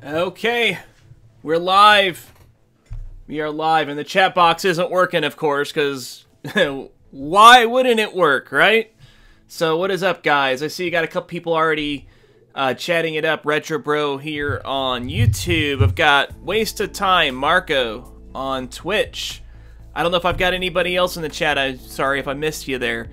Okay, we're live. We are live, and the chat box isn't working, of course, because why wouldn't it work, right? So what is up, guys? I see you got a couple people already chatting it up. Retro Bro here on YouTube. I've got Waste of Time, Marco on Twitch. I don't know if I've got anybody else in the chat. I'm sorry if I missed you there.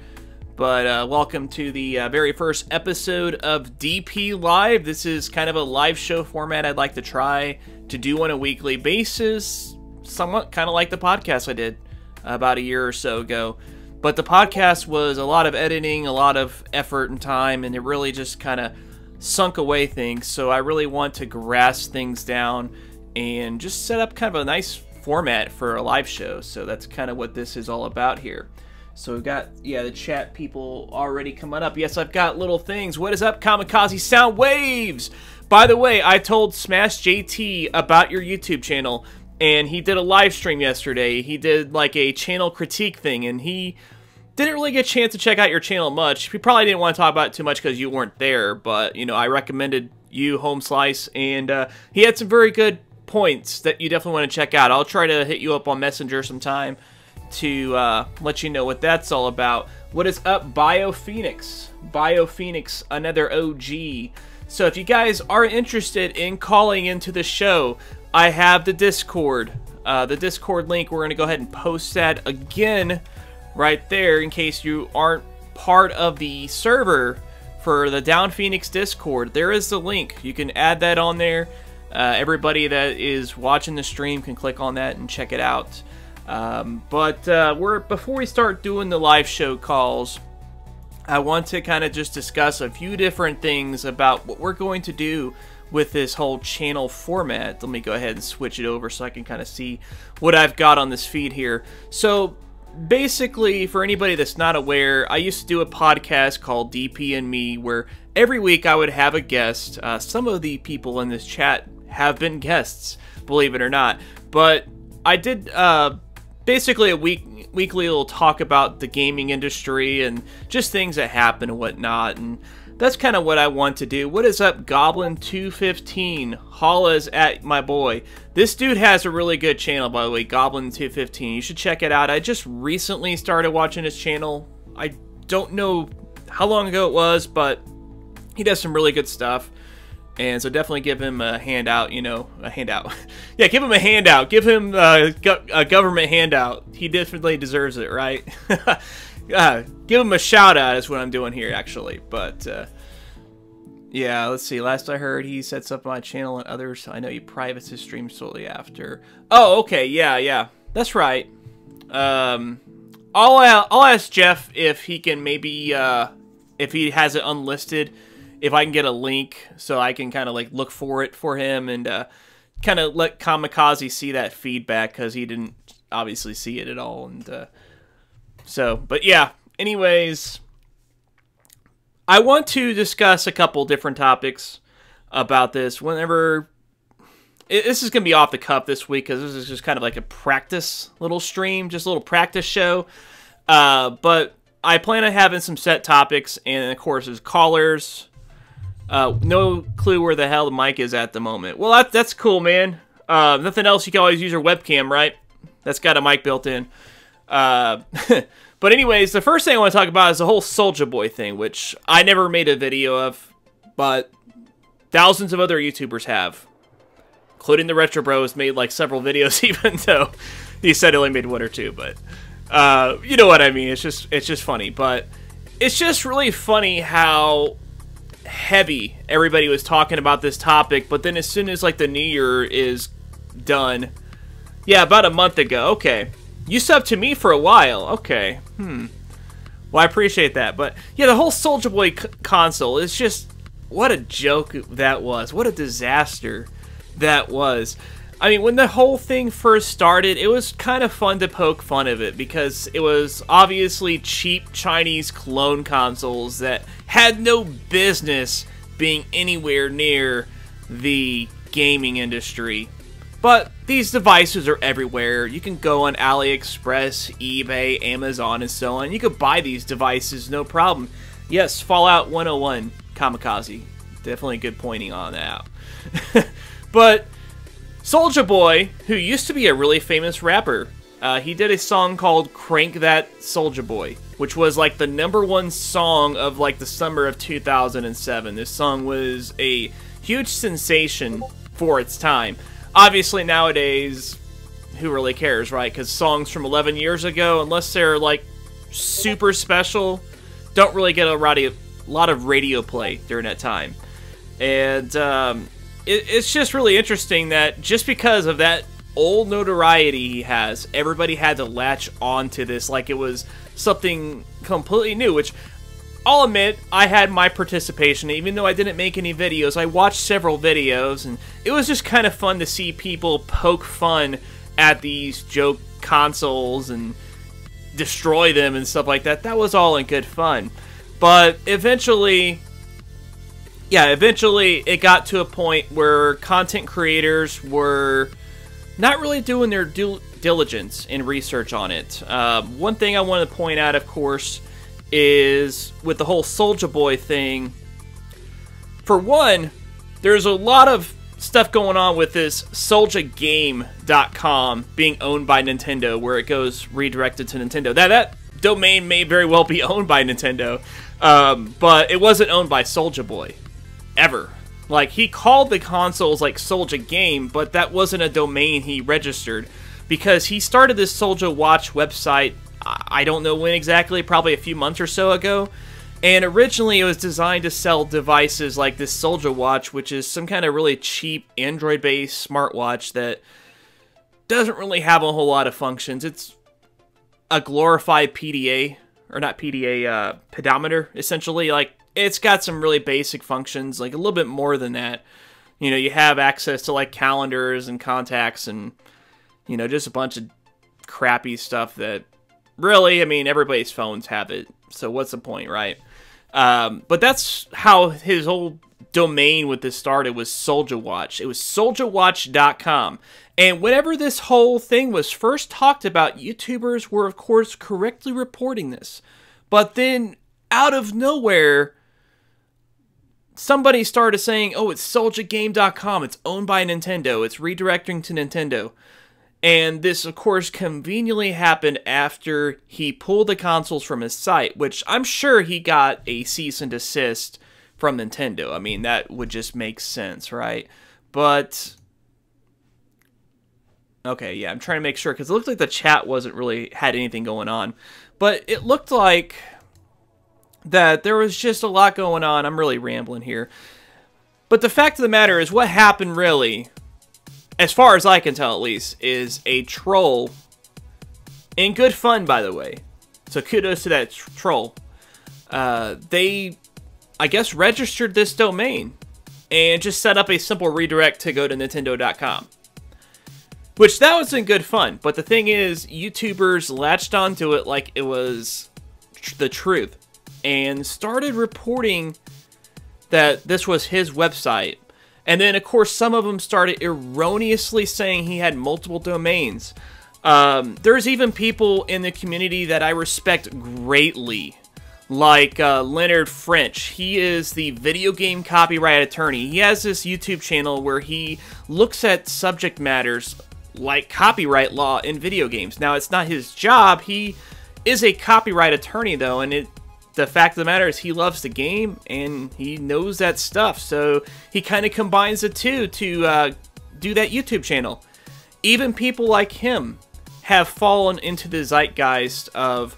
But welcome to the very first episode of DP Live. This is kind of a live show format I'd like to try to do on a weekly basis, somewhat kind of like the podcast I did about a year or so ago. But the podcast was a lot of editing, a lot of effort and time, and it really just kind of sunk away things. So I really want to grasp things down and just set up kind of a nice format for a live show. So that's kind of what this is all about here. So we've got, the chat people already coming up. Yes, I've got little things. What is up, Kamikaze Sound Waves? By the way, I told Smash JT about your YouTube channel, and he did a live stream yesterday. He did like a channel critique thing, and he didn't really get a chance to check out your channel much. He probably didn't want to talk about it too much because you weren't there, but, you know, I recommended you, Home Slice, and he had some very good points that you definitely want to check out. I'll try to hit you up on Messenger sometime to let you know what that's all about. What is up, BioPhoenix? BioPhoenix, another OG. So if you guys are interested in calling into the show, I have the Discord. The Discord link, we're going to go ahead and post that again right there in case you aren't part of the server for the Down Phoenix Discord. There is the link. You can add that on there. Everybody that is watching the stream can click on that and check it out. Before we start doing the live show calls, I want to kind of just discuss a few different things about what we're going to do with this whole channel format. Let me go ahead and switch it over so I can kind of see what I've got on this feed here. So basically, for anybody that's not aware, I used to do a podcast called DP and Me, where every week I would have a guest. Some of the people in this chat have been guests, believe it or not, but I did basically a weekly little talk about the gaming industry and just things that happen and whatnot, and that's kind of what I want to do. What is up, Goblin215? Holla's at my boy. This dude has a really good channel, by the way, Goblin215. You should check it out. I just recently started watching his channel. I don't know how long ago it was, but he does some really good stuff. And so definitely give him a handout, you know, a handout. Yeah, give him a handout. Give him a government handout. He definitely deserves it, right? Give him a shout out is what I'm doing here, actually. But, yeah, let's see. Last I heard, he sets up my channel and others. I know he privates his stream shortly after. Oh, okay. Yeah. That's right. I'll ask Jeff if he can maybe, if he has it unlisted, if I can get a link so I can kind of like look for it for him and kind of let Kamikaze see that feedback, because he didn't obviously see it at all. And but yeah, anyways, I want to discuss a couple different topics about this. This is going to be off the cuff this week, because this is just kind of like a practice little stream, just a little practice show. But I plan on having some set topics, and of course, there's callers. No clue where the hell the mic is at the moment. Well, that's cool, man. Nothing else, you can always use your webcam, right? That's got a mic built in. But anyways, the first thing I want to talk about is the whole Soulja Boy thing, which I never made a video of, but thousands of other YouTubers have, including the Retro Bros made like several videos, even though he said he only made one or two. But you know what I mean? It's just funny. But it's just really funny how heavy everybody was talking about this topic, but then as soon as like the new year is done, yeah, about a month ago, okay, you subbed to me for a while, okay, well, I appreciate that. But yeah, the whole Soulja Boy console is just, what a joke that was, what a disaster that was. I mean, when the whole thing first started, it was kind of fun to poke fun of it, because it was obviously cheap Chinese clone consoles that had no business being anywhere near the gaming industry. But these devices are everywhere. You can go on AliExpress, eBay, Amazon, and so on. You can buy these devices, no problem. Yes, Fallout 101, Kamikaze. Definitely good pointing on that. But Soulja Boy, who used to be a really famous rapper, he did a song called Crank That Soulja Boy, which was like the #1 song of like the summer of 2007. This song was a huge sensation for its time. Obviously nowadays, who really cares, right? Because songs from 11 years ago, unless they're like super special, don't really get a lot of radio play during that time. And it's just really interesting that just because of that old notoriety he has, everybody had to latch on to this like it was something completely new, which I'll admit I had my participation. Even though I didn't make any videos, I watched several videos, and it was just kind of fun to see people poke fun at these joke consoles and destroy them and stuff like that. That was all in good fun. But eventually it got to a point where content creators were not really doing their due diligence in research on it. One thing I want to point out, of course, is with the whole Soulja Boy thing. For one, there's a lot of stuff going on with this SouljaGame.com being owned by Nintendo, where it goes redirected to Nintendo. That domain may very well be owned by Nintendo, but it wasn't owned by Soulja Boy, ever. Like, he called the consoles like Soulja Game, but that wasn't a domain he registered, because he started this Soulja Watch website, I don't know when exactly, probably a few months or so ago, and originally it was designed to sell devices like this Soulja Watch, which is some kind of really cheap Android-based smartwatch that doesn't really have a whole lot of functions. It's a glorified PDA, or not PDA, pedometer, essentially. Like, it's got some really basic functions, like a little bit more than that. You know, you have access to like calendars and contacts and, you know, just a bunch of crappy stuff that really, I mean, everybody's phones have it. So what's the point, right? But that's how his whole domain with this started, was Soulja Watch. It was SouljaWatch.com. And whenever this whole thing was first talked about, YouTubers were, of course, correctly reporting this. But then, out of nowhere, somebody started saying, oh, it's SouljaGame.com, it's owned by Nintendo, it's redirecting to Nintendo. And this, of course, conveniently happened after he pulled the consoles from his site, which I'm sure he got a cease and desist from Nintendo. I mean, that would just make sense, right? But okay, yeah, I'm trying to make sure, because it looked like the chat wasn't really had anything going on. But it looked like that there was just a lot going on. I'm really rambling here. But the fact of the matter is, what happened really, as far as I can tell at least, is a troll, in good fun, by the way. So kudos to that troll. They, I guess, registered this domain and just set up a simple redirect to go to Nintendo.com. Which, that was in good fun. But the thing is, YouTubers latched onto it like it was the truth, and started reporting that this was his website. And then, of course, some of them started erroneously saying he had multiple domains. There's even people in the community that I respect greatly, like Leonard French. He is the video game copyright attorney. He has this YouTube channel where he looks at subject matters like copyright law in video games. Now, it's not his job. He is a copyright attorney, though, and the fact of the matter is he loves the game, and he knows that stuff, so he kind of combines the two to do that YouTube channel. Even people like him have fallen into the zeitgeist of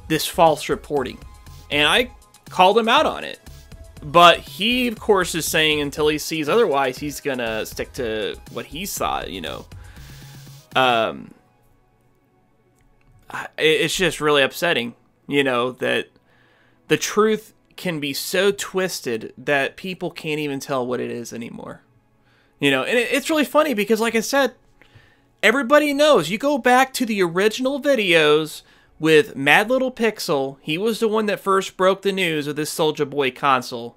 this false reporting, and I called him out on it. But he, of course, is saying until he sees otherwise, he's gonna stick to what he saw, you know. It's just really upsetting, you know, that the truth can be so twisted that people can't even tell what it is anymore. You know, and it's really funny because, like I said, everybody knows. You go back to the original videos with Mad Little Pixel. He was the one that first broke the news of this Soulja Boy console.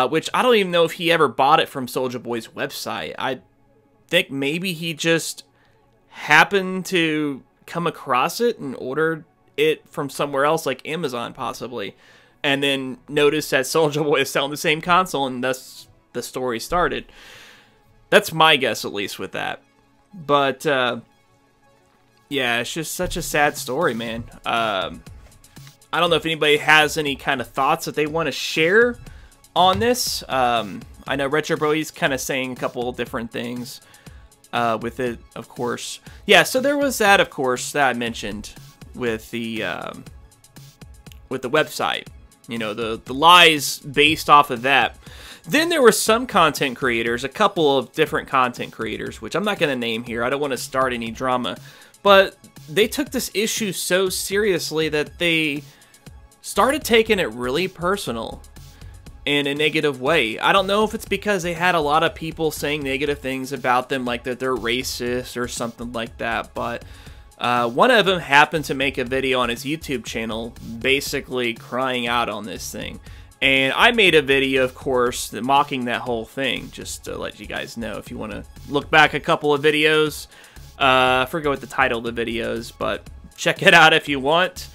Which I don't even know if he ever bought it from Soulja Boy's website. I think maybe he just happened to come across it and ordered it from somewhere else, like Amazon possibly, and then noticed that Soulja Boy is selling the same console, and thus the story started. That's my guess, at least, with that. But, yeah, it's just such a sad story, man. I don't know if anybody has any kind of thoughts that they want to share on this. I know Retro Brody's kind of saying a couple of different things with it, of course. Yeah, so there was that, of course, that I mentioned with the website. You know, the lies based off of that. Then there were some content creators, a couple of different content creators, which I'm not going to name here. I don't want to start any drama. But they took this issue so seriously that they started taking it really personal in a negative way. I don't know if it's because they had a lot of people saying negative things about them, like that they're racist or something like that, but one of them happened to make a video on his YouTube channel basically crying out on this thing. And I made a video, of course, mocking that whole thing, just to let you guys know. If you want to look back a couple of videos, I forget what the title of the video is, but check it out if you want.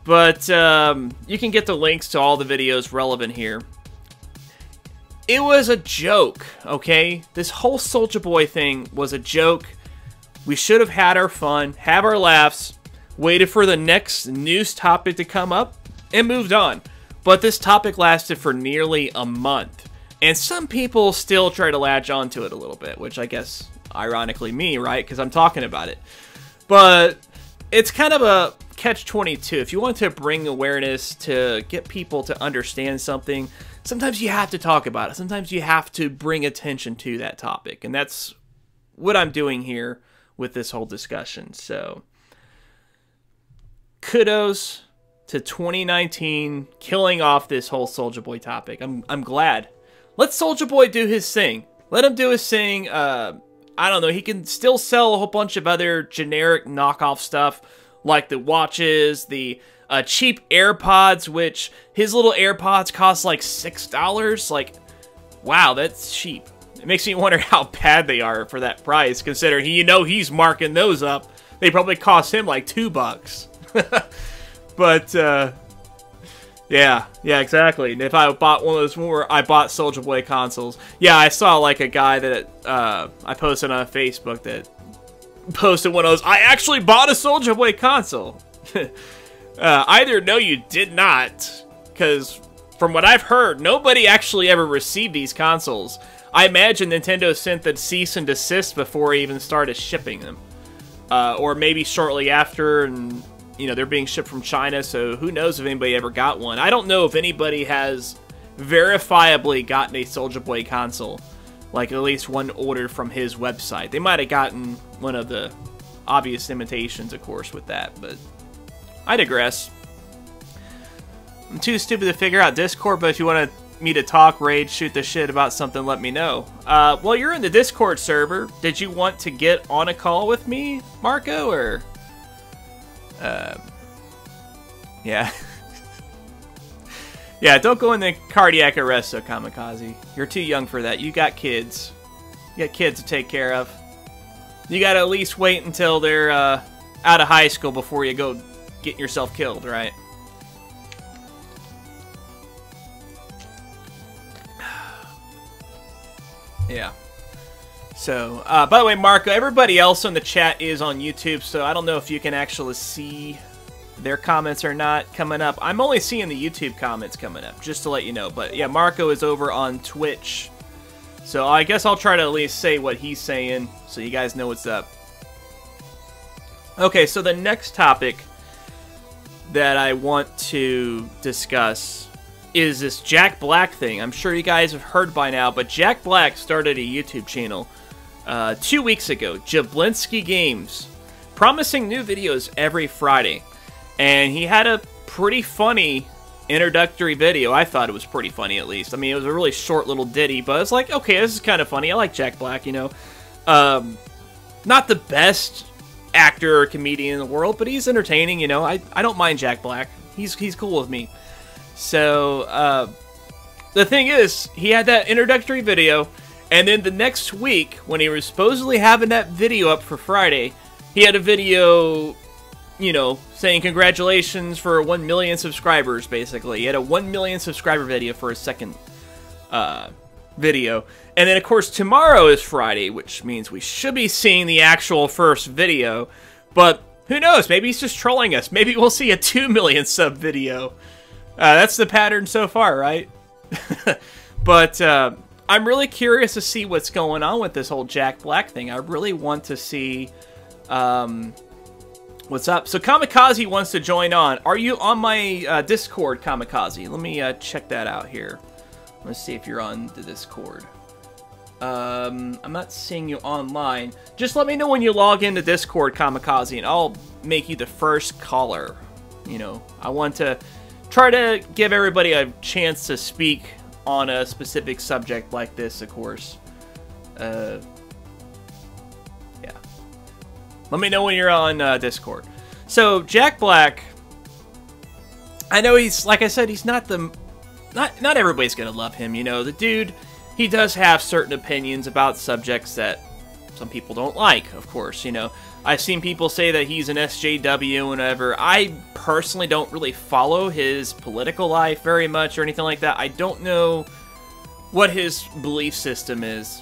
But you can get the links to all the videos relevant here. It was a joke, okay? This whole Soulja Boy thing was a joke. We should have had our fun, have our laughs, waited for the next news topic to come up, and moved on. But this topic lasted for nearly a month. And some people still try to latch onto it a little bit, which I guess, ironically me, right? Because I'm talking about it. But it's kind of a catch-22. If you want to bring awareness to get people to understand something, sometimes you have to talk about it. Sometimes you have to bring attention to that topic. And that's what I'm doing here with this whole discussion. So, kudos to 2019 killing off this whole Soulja Boy topic. I'm glad. Let Soulja Boy do his thing. Let him do his thing. I don't know. He can still sell a whole bunch of other generic knockoff stuff, like the watches, the cheap AirPods, which his little AirPods cost like $6. Like, wow, that's cheap. It makes me wonder how bad they are for that price, considering he's marking those up. They probably cost him like $2. But yeah, exactly. And if I bought one of those where I bought Soulja Boy consoles, yeah, I saw like a guy that I posted on Facebook that posted one of those. I actually bought a Soulja Boy console. Either no, you did not, because from what I've heard, nobody actually ever received these consoles. I imagine Nintendo sent the cease and desist before it even started shipping them, or maybe shortly after, and they're being shipped from China. So who knows if anybody ever got one? I don't know if anybody has verifiably gotten a Soulja Boy console, like at least one ordered from his website. They might have gotten one of the obvious imitations, of course, with that, but I digress. I'm too stupid to figure out Discord, but if you want me to talk, rage, shoot the shit about something, let me know. Well, you're in the Discord server. Did you want to get on a call with me, Marco, or... yeah. Yeah, don't go in the cardiac arrest, so Kamikaze. You're too young for that. You got kids. You got kids to take care of. You gotta at least wait until they're out of high school before you go get yourself killed, right? Yeah. So, by the way, Marco, everybody else on the chat is on YouTube, so I don't know if you can actually see their comments or not coming up. I'm only seeing the YouTube comments coming up, just to let you know. But yeah, Marco is over on Twitch, so I guess I'll try to at least say what he's saying so you guys know what's up. Okay, so the next topic that I want to discuss is this Jack Black thing. I'm sure you guys have heard by now, but Jack Black started a YouTube channel 2 weeks ago, Jablinski Games, promising new videos every Friday. And he had a pretty funny introductory video. I thought it was pretty funny, at least. I mean, it was a really short little ditty, but it's like, okay, this is kind of funny. I like Jack Black, Not the best actor or comedian in the world, but he's entertaining, I don't mind Jack Black. He's cool with me. So, the thing is, he had that introductory video, and then the next week, when he was supposedly having that video up for Friday, he had a video, saying congratulations for 1 million subscribers, basically. He had a 1 million subscriber video for his second video. And then, of course, tomorrow is Friday, which means we should be seeing the actual first video. But who knows? Maybe he's just trolling us. Maybe we'll see a 2 million sub video. That's the pattern so far, right? But I'm really curious to see what's going on with this whole Jack Black thing. I really want to see what's up. So Kamikaze wants to join on. Are you on my Discord, Kamikaze? Let me check that out here. Let's see if you're on the Discord. I'm not seeing you online. Just let me know when you log into Discord, Kamikaze, and I'll make you the first caller. You know, I want to try to give everybody a chance to speak on a specific subject like this, of course. Yeah. Let me know when you're on Discord. So, Jack Black, I know he's, like I said, he's not the... Not everybody's gonna love him, you know. The dude, he does have certain opinions about subjects that some people don't like, of course, you know. I've seen people say that he's an SJW and whatever. I personally don't really follow his political life very much or anything like that. I don't know what his belief system is.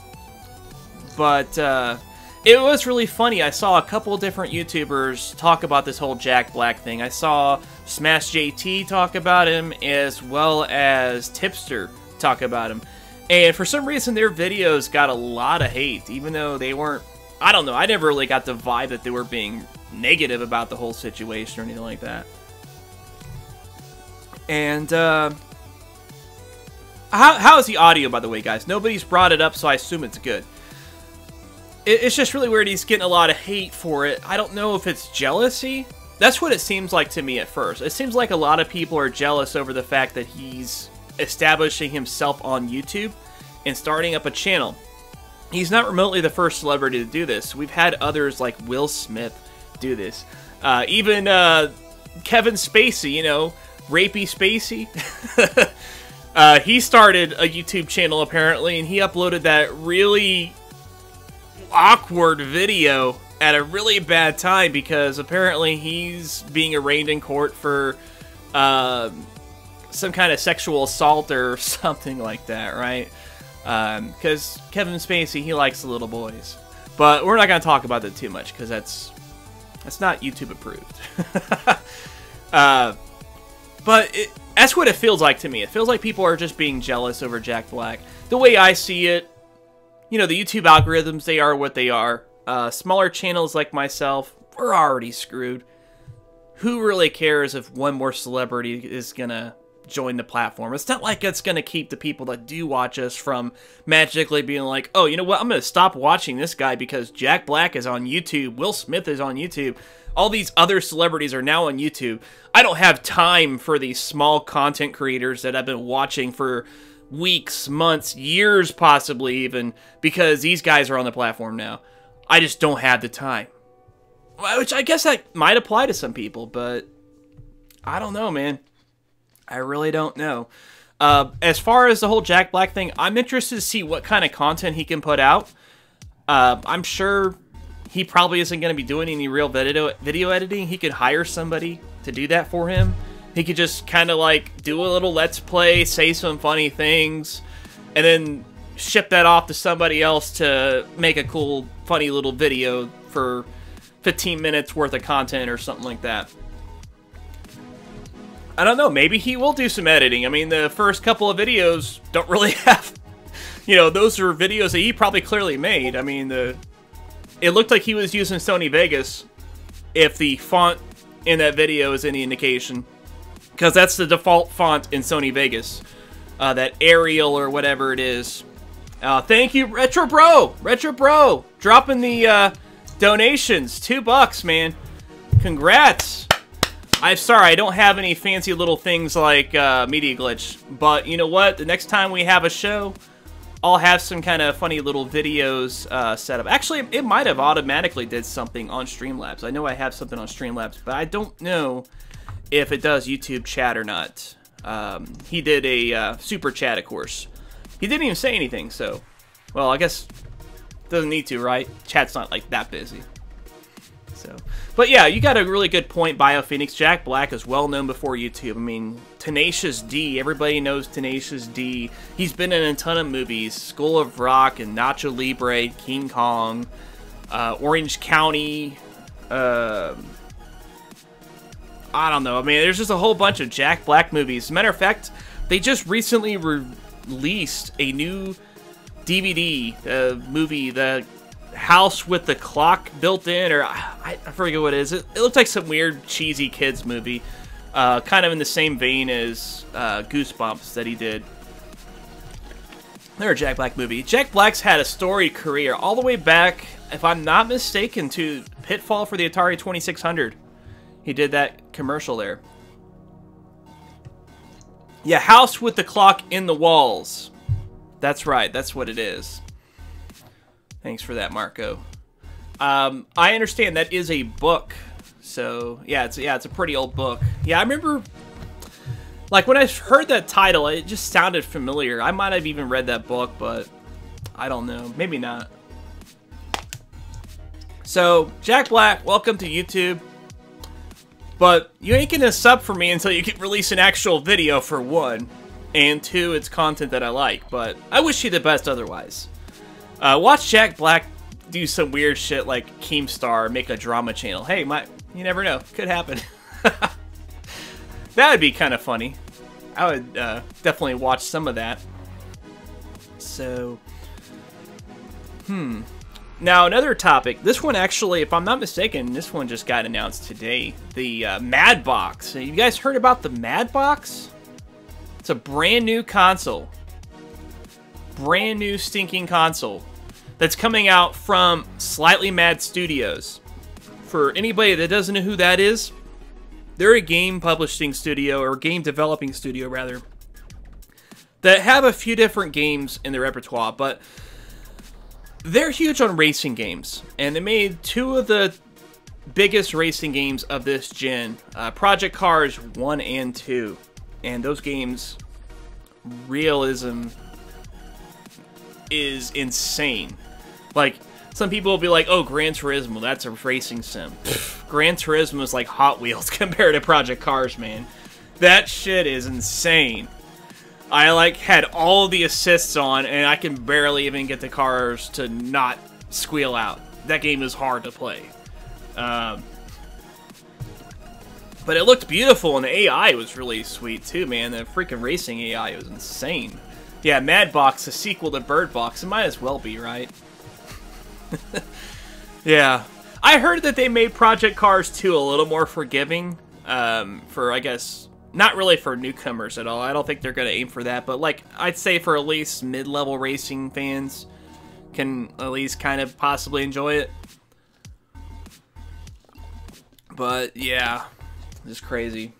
But it was really funny. I saw a couple different YouTubers talk about this whole Jack Black thing. I saw Smash JT talk about him, as well as Tipster talk about him. And for some reason, their videos got a lot of hate, even though they weren't... I don't know, I never really got the vibe that they were being negative about the whole situation or anything like that. And, how is the audio, by the way, guys? Nobody's brought it up, so I assume it's good. It's just really weird. He's getting a lot of hate for it. I don't know if it's jealousy. That's what it seems like to me at first. It seems like a lot of people are jealous over the fact that he's establishing himself on YouTube and starting up a channel. He's not remotely the first celebrity to do this. We've had others like Will Smith do this. Even Kevin Spacey, you know, Rapey Spacey. He started a YouTube channel apparently, and he uploaded that really awkward video at a really bad time because apparently he's being arraigned in court for some kind of sexual assault or something like that, right? Because Kevin Spacey, he likes the little boys. But we're not going to talk about that too much because that's not YouTube approved. But that's what it feels like to me. It feels like people are just being jealous over Jack Black. The way I see it, you know, the YouTube algorithms, they are what they are. Smaller channels like myself, we're already screwed. Who really cares if one more celebrity is going to join the platform? It's not like it's going to keep the people that do watch us from magically being like, oh, you know what, I'm going to stop watching this guy because Jack Black is on YouTube, Will Smith is on YouTube, all these other celebrities are now on YouTube. I don't have time for these small content creators that I've been watching for weeks, months, years possibly even, because these guys are on the platform now. I just don't have the time. Which I guess that might apply to some people, but I don't know, man. I really don't know. As far as the whole Jack Black thing, I'm interested to see what kind of content he can put out. I'm sure he probably isn't going to be doing any real video editing. He could hire somebody to do that for him. He could just kind of like do a little let's play, say some funny things, and then ship that off to somebody else to make a cool, funny little video for 15 minutes worth of content or something like that. I don't know, maybe he will do some editing. I mean, the first couple of videos don't really have, you know, those are videos that he probably clearly made. I mean, it looked like he was using Sony Vegas, if the font in that video is any indication. Because that's the default font in Sony Vegas. That Arial or whatever it is. Thank you, Retro Bro! Retro Bro! Dropping the donations. $2, man. Congrats! I'm sorry, I don't have any fancy little things like Media Glitch. But you know what? The next time we have a show, I'll have some kind of funny little videos set up. Actually, it might have automatically did something on Streamlabs. I know I have something on Streamlabs, but I don't know if it does YouTube chat or not. He did a super chat, of course. He didn't even say anything, so... Well, I guess doesn't need to, right? Chat's not, like, that busy. So, but yeah, you got a really good point, BioPhoenix. Jack Black is well known before YouTube. I mean, Tenacious D, everybody knows Tenacious D. He's been in a ton of movies, School of Rock and Nacho Libre, King Kong, Orange County. I don't know. I mean, there's just a whole bunch of Jack Black movies. As a matter of fact, they just recently released a new DVD movie, the House with the Clock built in, or I forget what it is. It looks like some weird cheesy kids movie, kind of in the same vein as Goosebumps that he did. Another Jack Black movie. Jack Black's had a storied career all the way back, if I'm not mistaken, to Pitfall for the Atari 2600. He did that commercial there. Yeah, House with the Clock in the Walls. That's right, that's what it is. Thanks for that, Marco. I understand that is a book. So, yeah, it's a pretty old book. Yeah, I remember, like, when I heard that title, it just sounded familiar. I might have even read that book, but I don't know. Maybe not. So, Jack Black, welcome to YouTube. But you ain't gonna sub for me until you can release an actual video, for one. And two, it's content that I like. But I wish you the best otherwise. Watch Jack Black do some weird shit like Keemstar, make a drama channel. Hey, you never know. Could happen. That would be kind of funny. I would definitely watch some of that. So, Now, another topic. This one actually, if I'm not mistaken, this one just got announced today. The Mad Box. You guys heard about the Mad Box? It's a brand new console. Brand new stinking console. That's coming out from Slightly Mad Studios. For anybody that doesn't know who that is, they're a game publishing studio, or game developing studio rather, that have a few different games in their repertoire, but they're huge on racing games, and they made two of the biggest racing games of this gen, Project Cars 1 and 2, and those games, realism is insane. Like, some people will be like, oh, Gran Turismo, that's a racing sim. Pfft, Gran Turismo is like Hot Wheels compared to Project Cars, man. That shit is insane. I, like, had all the assists on, and I can barely even get the cars to not squeal out. That game is hard to play. But it looked beautiful, and the AI was really sweet, too, man. The freaking racing AI was insane. Yeah, Mad Box, a sequel to Bird Box. It might as well be, right? Yeah. I heard that they made Project Cars 2 a little more forgiving. For, I guess, not really for newcomers at all. I don't think they're going to aim for that. But, like, I'd say for at least mid-level racing fans can at least kind of possibly enjoy it. But, yeah. Just crazy.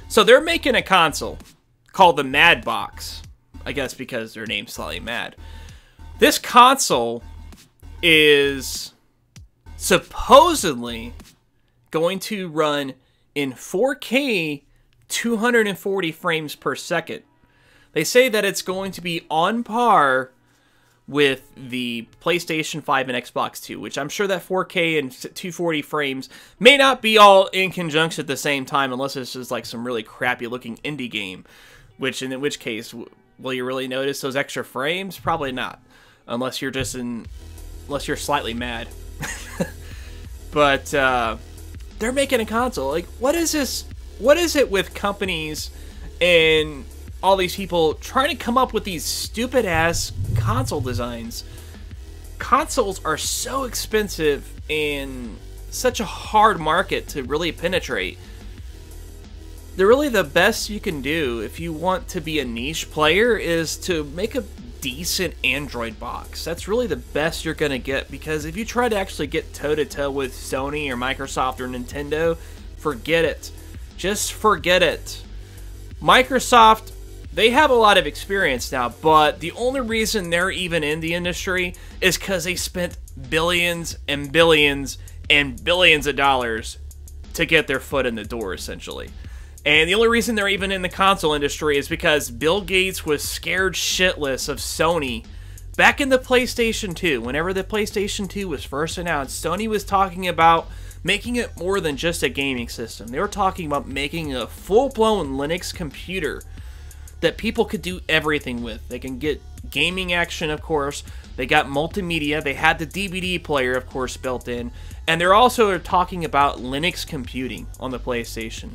So, they're making a console called the Mad Box. I guess because their name's slightly mad. This console is supposedly going to run in 4K 240 frames per second. They say that it's going to be on par with the PlayStation 5 and Xbox 2, which I'm sure that 4K and 240 frames may not be all in conjunction at the same time, unless it's just like some really crappy looking indie game, in which case, will you really notice those extra frames? Probably not, unless you're slightly mad. But they're making a console. Like, what is this? What is it with companies and all these people trying to come up with these stupid ass console designs? Consoles are so expensive and such a hard market to really penetrate. They're really the best you can do if you want to be a niche player is to make a decent Android box. That's really the best you're going to get, because if you try to actually get toe-to-toe with Sony or Microsoft or Nintendo, forget it. Just forget it. Microsoft, they have a lot of experience now, but the only reason they're even in the industry is because they spent billions and billions and billions of dollars to get their foot in the door, essentially. And the only reason they're even in the console industry is because Bill Gates was scared shitless of Sony. Back in the PlayStation 2, whenever the PlayStation 2 was first announced, Sony was talking about making it more than just a gaming system. They were talking about making a full-blown Linux computer that people could do everything with. They can get gaming action, of course. They got multimedia. They had the DVD player, of course, built in. And they're also talking about Linux computing on the PlayStation.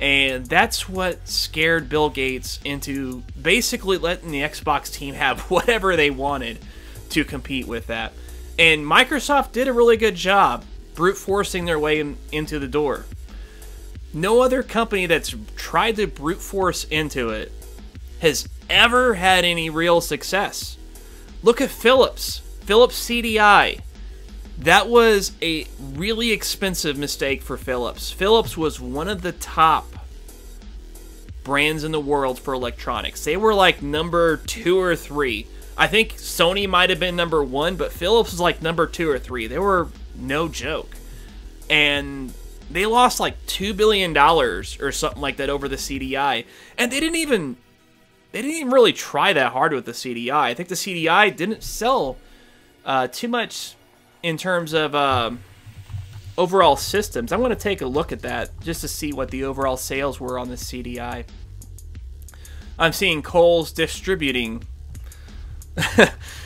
And that's what scared Bill Gates into basically letting the Xbox team have whatever they wanted to compete with that. And Microsoft did a really good job brute forcing their way into the door. No other company that's tried to brute force into it has ever had any real success. Look at Philips. Philips CDI. That was a really expensive mistake for Philips. Philips was one of the top brands in the world for electronics. They were like number 2 or 3. I think Sony might have been number 1, but Philips was like number 2 or 3. They were no joke. And they lost like $2 billion or something like that over the CDI. And they didn't even really try that hard with the CDI. I think the CDI didn't sell too much in terms of overall systems. I'm going to take a look at that just to see what the overall sales were on the CDI. I'm seeing Kohl's distributing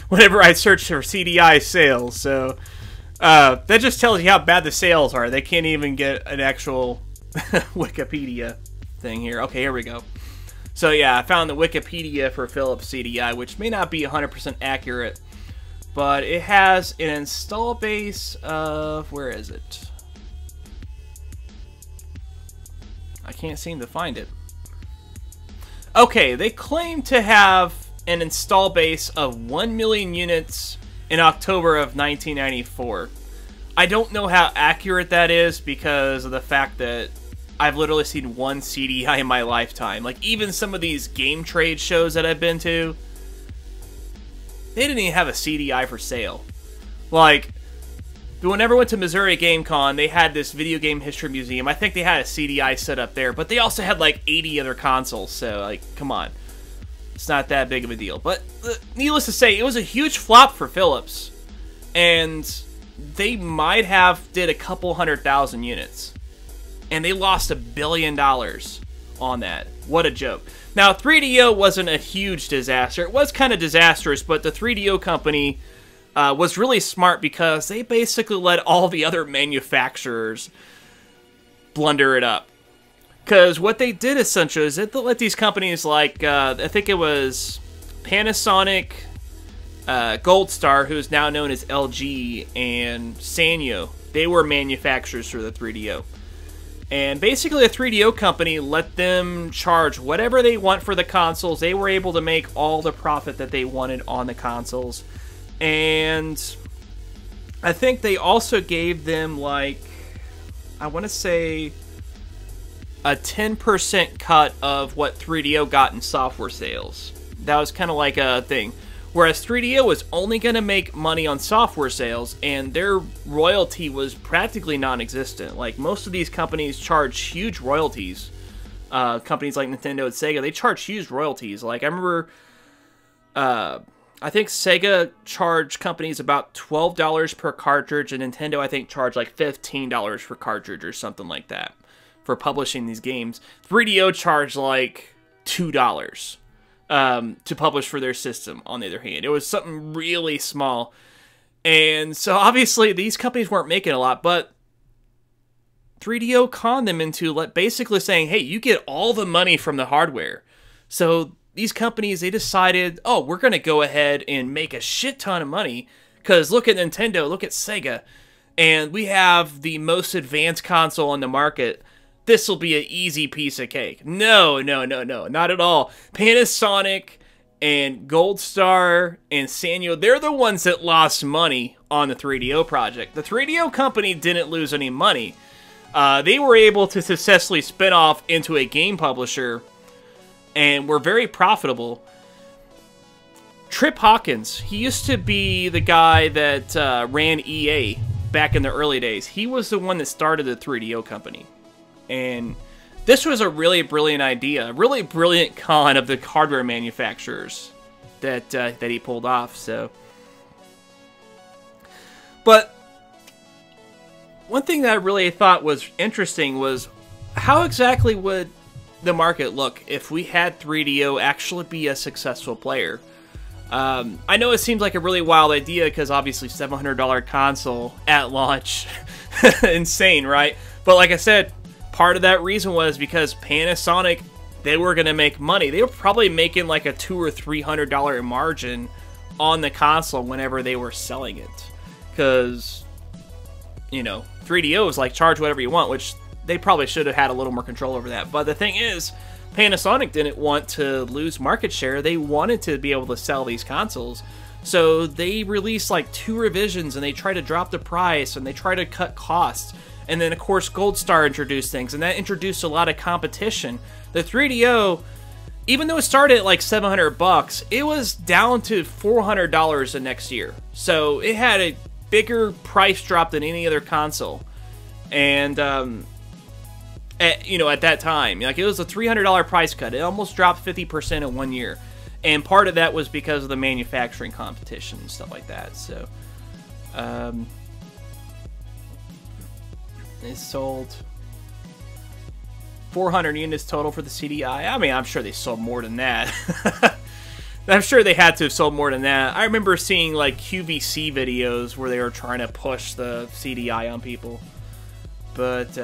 whenever I search for CDI sales. So that just tells you how bad the sales are. They can't even get an actual Wikipedia thing here. Okay, here we go. So yeah, I found the Wikipedia for Philips CDI, which may not be 100% accurate. But it has an install base of... where is it? I can't seem to find it. Okay, they claim to have an install base of 1 million units in October of 1994. I don't know how accurate that is because of the fact that I've literally seen one CDI in my lifetime. Like, even some of these game trade shows that I've been to, they didn't even have a CDI for sale. Like, whenever I went to Missouri Game Con, they had this video game history museum. I think they had a CDI set up there, but they also had like 80 other consoles, so like, come on. It's not that big of a deal. But needless to say, it was a huge flop for Philips. And they might have did a couple 100,000 units. And they lost $1 billion on that. What a joke. Now, 3DO wasn't a huge disaster. It was kind of disastrous, but the 3DO company was really smart because they basically let all the other manufacturers blunder it up. Because what they did essentially is they let these companies like, I think it was Panasonic, Gold Star, who is now known as LG, and Sanyo. They were manufacturers for the 3DO. And basically, a 3DO company let them charge whatever they want for the consoles. They were able to make all the profit that they wanted on the consoles. And I think they also gave them, like, I want to say a 10% cut of what 3DO got in software sales. That was kind of like a thing. Whereas 3DO was only going to make money on software sales, and their royalty was practically non-existent. Like, most of these companies charge huge royalties. Companies like Nintendo and Sega, they charge huge royalties. Like, I remember, I think Sega charged companies about $12 per cartridge, and Nintendo, I think, charged like $15 per cartridge or something like that for publishing these games. 3DO charged like $2. To publish for their system, on the other hand. It was something really small. And so, obviously, these companies weren't making a lot, but 3DO conned them into basically saying, hey, you get all the money from the hardware. So, these companies, they decided, oh, we're going to go ahead and make a shit ton of money, because look at Nintendo, look at Sega, and we have the most advanced console on the market. This will be an easy piece of cake. No, not at all. Panasonic and Gold Star and Sanyo, they're the ones that lost money on the 3DO project. The 3DO company didn't lose any money. They were able to successfully spin off into a game publisher and were very profitable. Trip Hawkins, he used to be the guy that ran EA back in the early days. He was the one that started the 3DO company. And this was a really brilliant idea, a really brilliant con of the hardware manufacturers that that he pulled off. So, but one thing that I really thought was interesting was how exactly would the market look if we had 3DO actually be a successful player. I know it seems like a really wild idea because obviously $700 console at launch, insane, right? But like I said, part of that reason was because Panasonic, they were going to make money. They were probably making like a $200 or $300 margin on the console whenever they were selling it. Because, you know, 3DO is like charge whatever you want, which they probably should have had a little more control over that. But the thing is, Panasonic didn't want to lose market share. They wanted to be able to sell these consoles. So they released like 2 revisions and they tried to drop the price and they tried to cut costs. And then of course Gold Star introduced things and that introduced a lot of competition. The 3DO, even though it started at like $700, it was down to $400 the next year. So it had a bigger price drop than any other console. And at that time, like, it was a $300 price cut. It almost dropped 50% in 1 year, and part of that was because of the manufacturing competition and stuff like that. So, it sold 400 units total for the CDI. I mean, I'm sure they sold more than that. I'm sure they had to have sold more than that. I remember seeing like QVC videos where they were trying to push the CDI on people, but.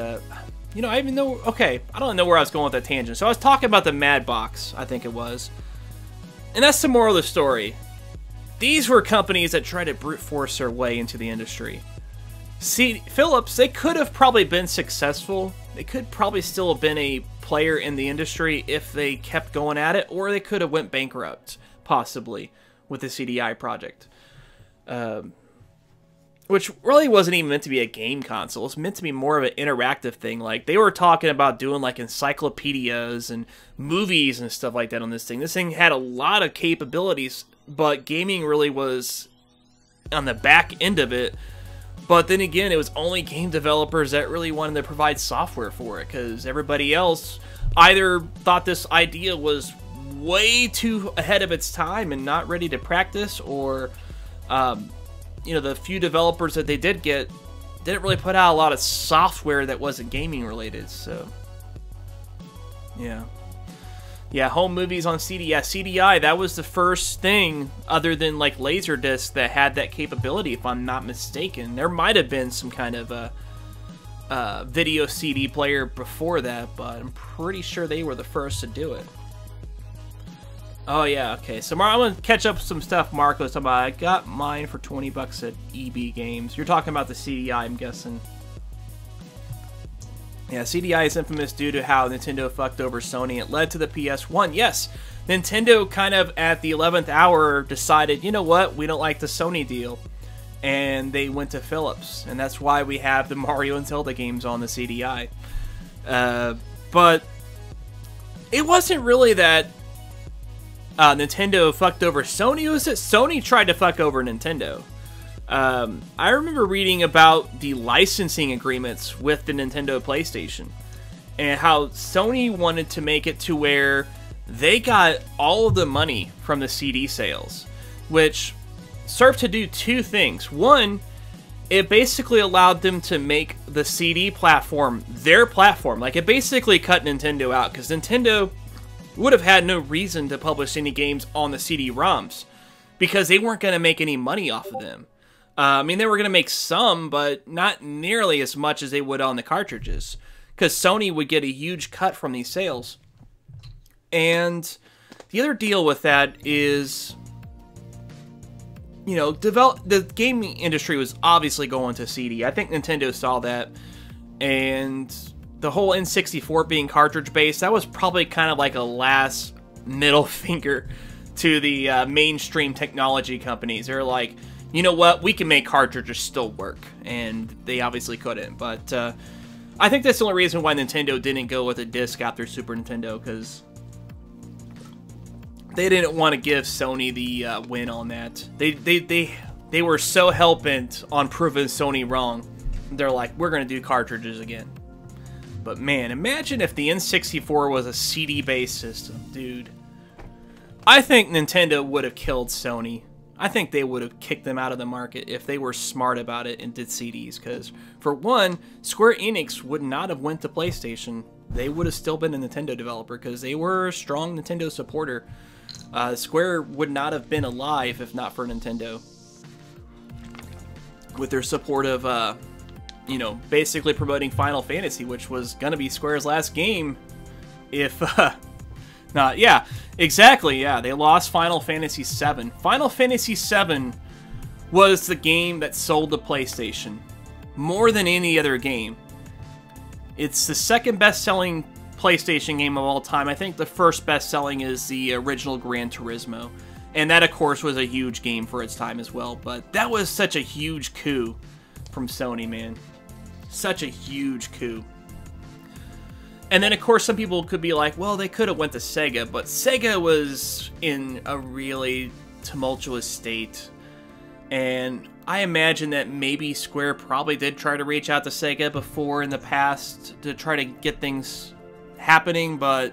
You know, I even know... Okay, I don't know where I was going with that tangent. So I was talking about the Mad Box, I think it was. And that's the moral of the story. These were companies that tried to brute force their way into the industry. See, Philips, they could have probably been successful. They could probably still have been a player in the industry if they kept going at it. Or they could have went bankrupt, possibly, with the CDI project. Which really wasn't even meant to be a game console. It's meant to be more of an interactive thing. Like, they were talking about doing, like, encyclopedias and movies and stuff like that on this thing. This thing had a lot of capabilities, but gaming really was on the back end of it. But then again, it was only game developers that really wanted to provide software for it, because everybody else either thought this idea was way too ahead of its time and not ready to practice, or... you know, the few developers that they did get didn't really put out a lot of software that wasn't gaming related, so... Yeah. Yeah, home movies on CD. Yeah, CDI, that was the first thing, other than, like, Laserdisc, that had that capability, if I'm not mistaken. There might have been some kind of a video CD player before that, but I'm pretty sure they were the first to do it. Oh, yeah, okay. So, I'm going to catch up with some stuff Mark was talking about. I got mine for 20 bucks at EB Games. You're talking about the CDI, I'm guessing. Yeah, CDI is infamous due to how Nintendo fucked over Sony. It led to the PS1. Yes, Nintendo kind of at the 11th hour decided, you know what, we don't like the Sony deal. And they went to Philips. And that's why we have the Mario and Zelda games on the CDI. But it wasn't really that... Nintendo fucked over Sony. It was that Sony tried to fuck over Nintendo. I remember reading about the licensing agreements with the Nintendo PlayStation and how Sony wanted to make it to where they got all of the money from the CD sales, which served to do 2 things. One, it basically allowed them to make the CD platform their platform. Like, it basically cut Nintendo out, because Nintendo would have had no reason to publish any games on the CD-ROMs, because they weren't going to make any money off of them. I mean, they were going to make some, but not nearly as much as they would on the cartridges, because Sony would get a huge cut from these sales. And the other deal with that is, you know, the gaming industry was obviously going to CD. I think Nintendo saw that, and the whole N64 being cartridge-based, that was probably kind of like a last middle finger to the mainstream technology companies. They're like, you know what, we can make cartridges still work, and they obviously couldn't. But I think that's the only reason why Nintendo didn't go with a disc after Super Nintendo, because they didn't want to give Sony the win on that. They were so hell-bent on proving Sony wrong. They're like, we're going to do cartridges again. But man, imagine if the N64 was a CD-based system, dude. I think Nintendo would have killed Sony. I think they would have kicked them out of the market if they were smart about it and did CDs. Because, for one, Square Enix would not have went to PlayStation. They would have still been a Nintendo developer because they were a strong Nintendo supporter. Square would not have been alive if not for Nintendo. With their support of, you know, basically promoting Final Fantasy, which was going to be Square's last game if... Not, yeah, exactly, yeah. They lost Final Fantasy VII. Final Fantasy VII was the game that sold the PlayStation more than any other game. It's the second best-selling PlayStation game of all time. I think the first best-selling is the original Gran Turismo. And that, of course, was a huge game for its time as well. But that was such a huge coup from Sony, man. Such a huge coup. And then, of course, some people could be like, well, they could have went to Sega, but Sega was in a really tumultuous state. And I imagine that maybe Square probably did try to reach out to Sega before in the past to try to get things happening, but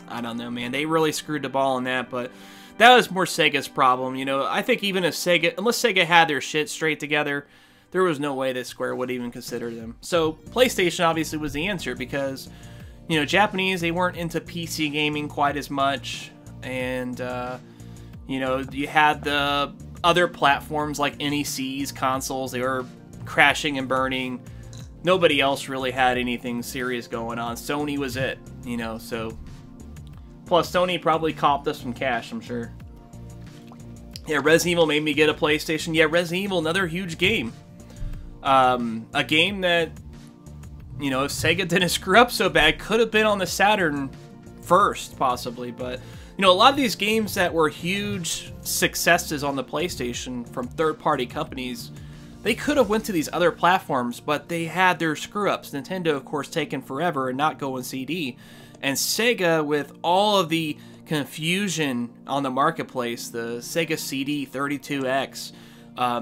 I don't know, man. They really screwed the ball on that, but that was more Sega's problem. You know, I think even if Sega, unless Sega had their shit straight together, there was no way that Square would even consider them. So PlayStation obviously was the answer because, you know, Japanese, they weren't into PC gaming quite as much. And, you know, you had the other platforms like NEC's consoles. They were crashing and burning. Nobody else really had anything serious going on. Sony was it, you know, so... Plus, Sony probably copped us some cash, I'm sure. Yeah, Resident Evil made me get a PlayStation. Yeah, Resident Evil, another huge game. A game that, you know, if Sega didn't screw up so bad, could have been on the Saturn first, possibly. But, you know, a lot of these games that were huge successes on the PlayStation from third-party companies, they could have went to these other platforms, but they had their screw-ups. Nintendo, of course, taking forever and not going CD. And Sega, with all of the confusion on the marketplace, the Sega CD32X,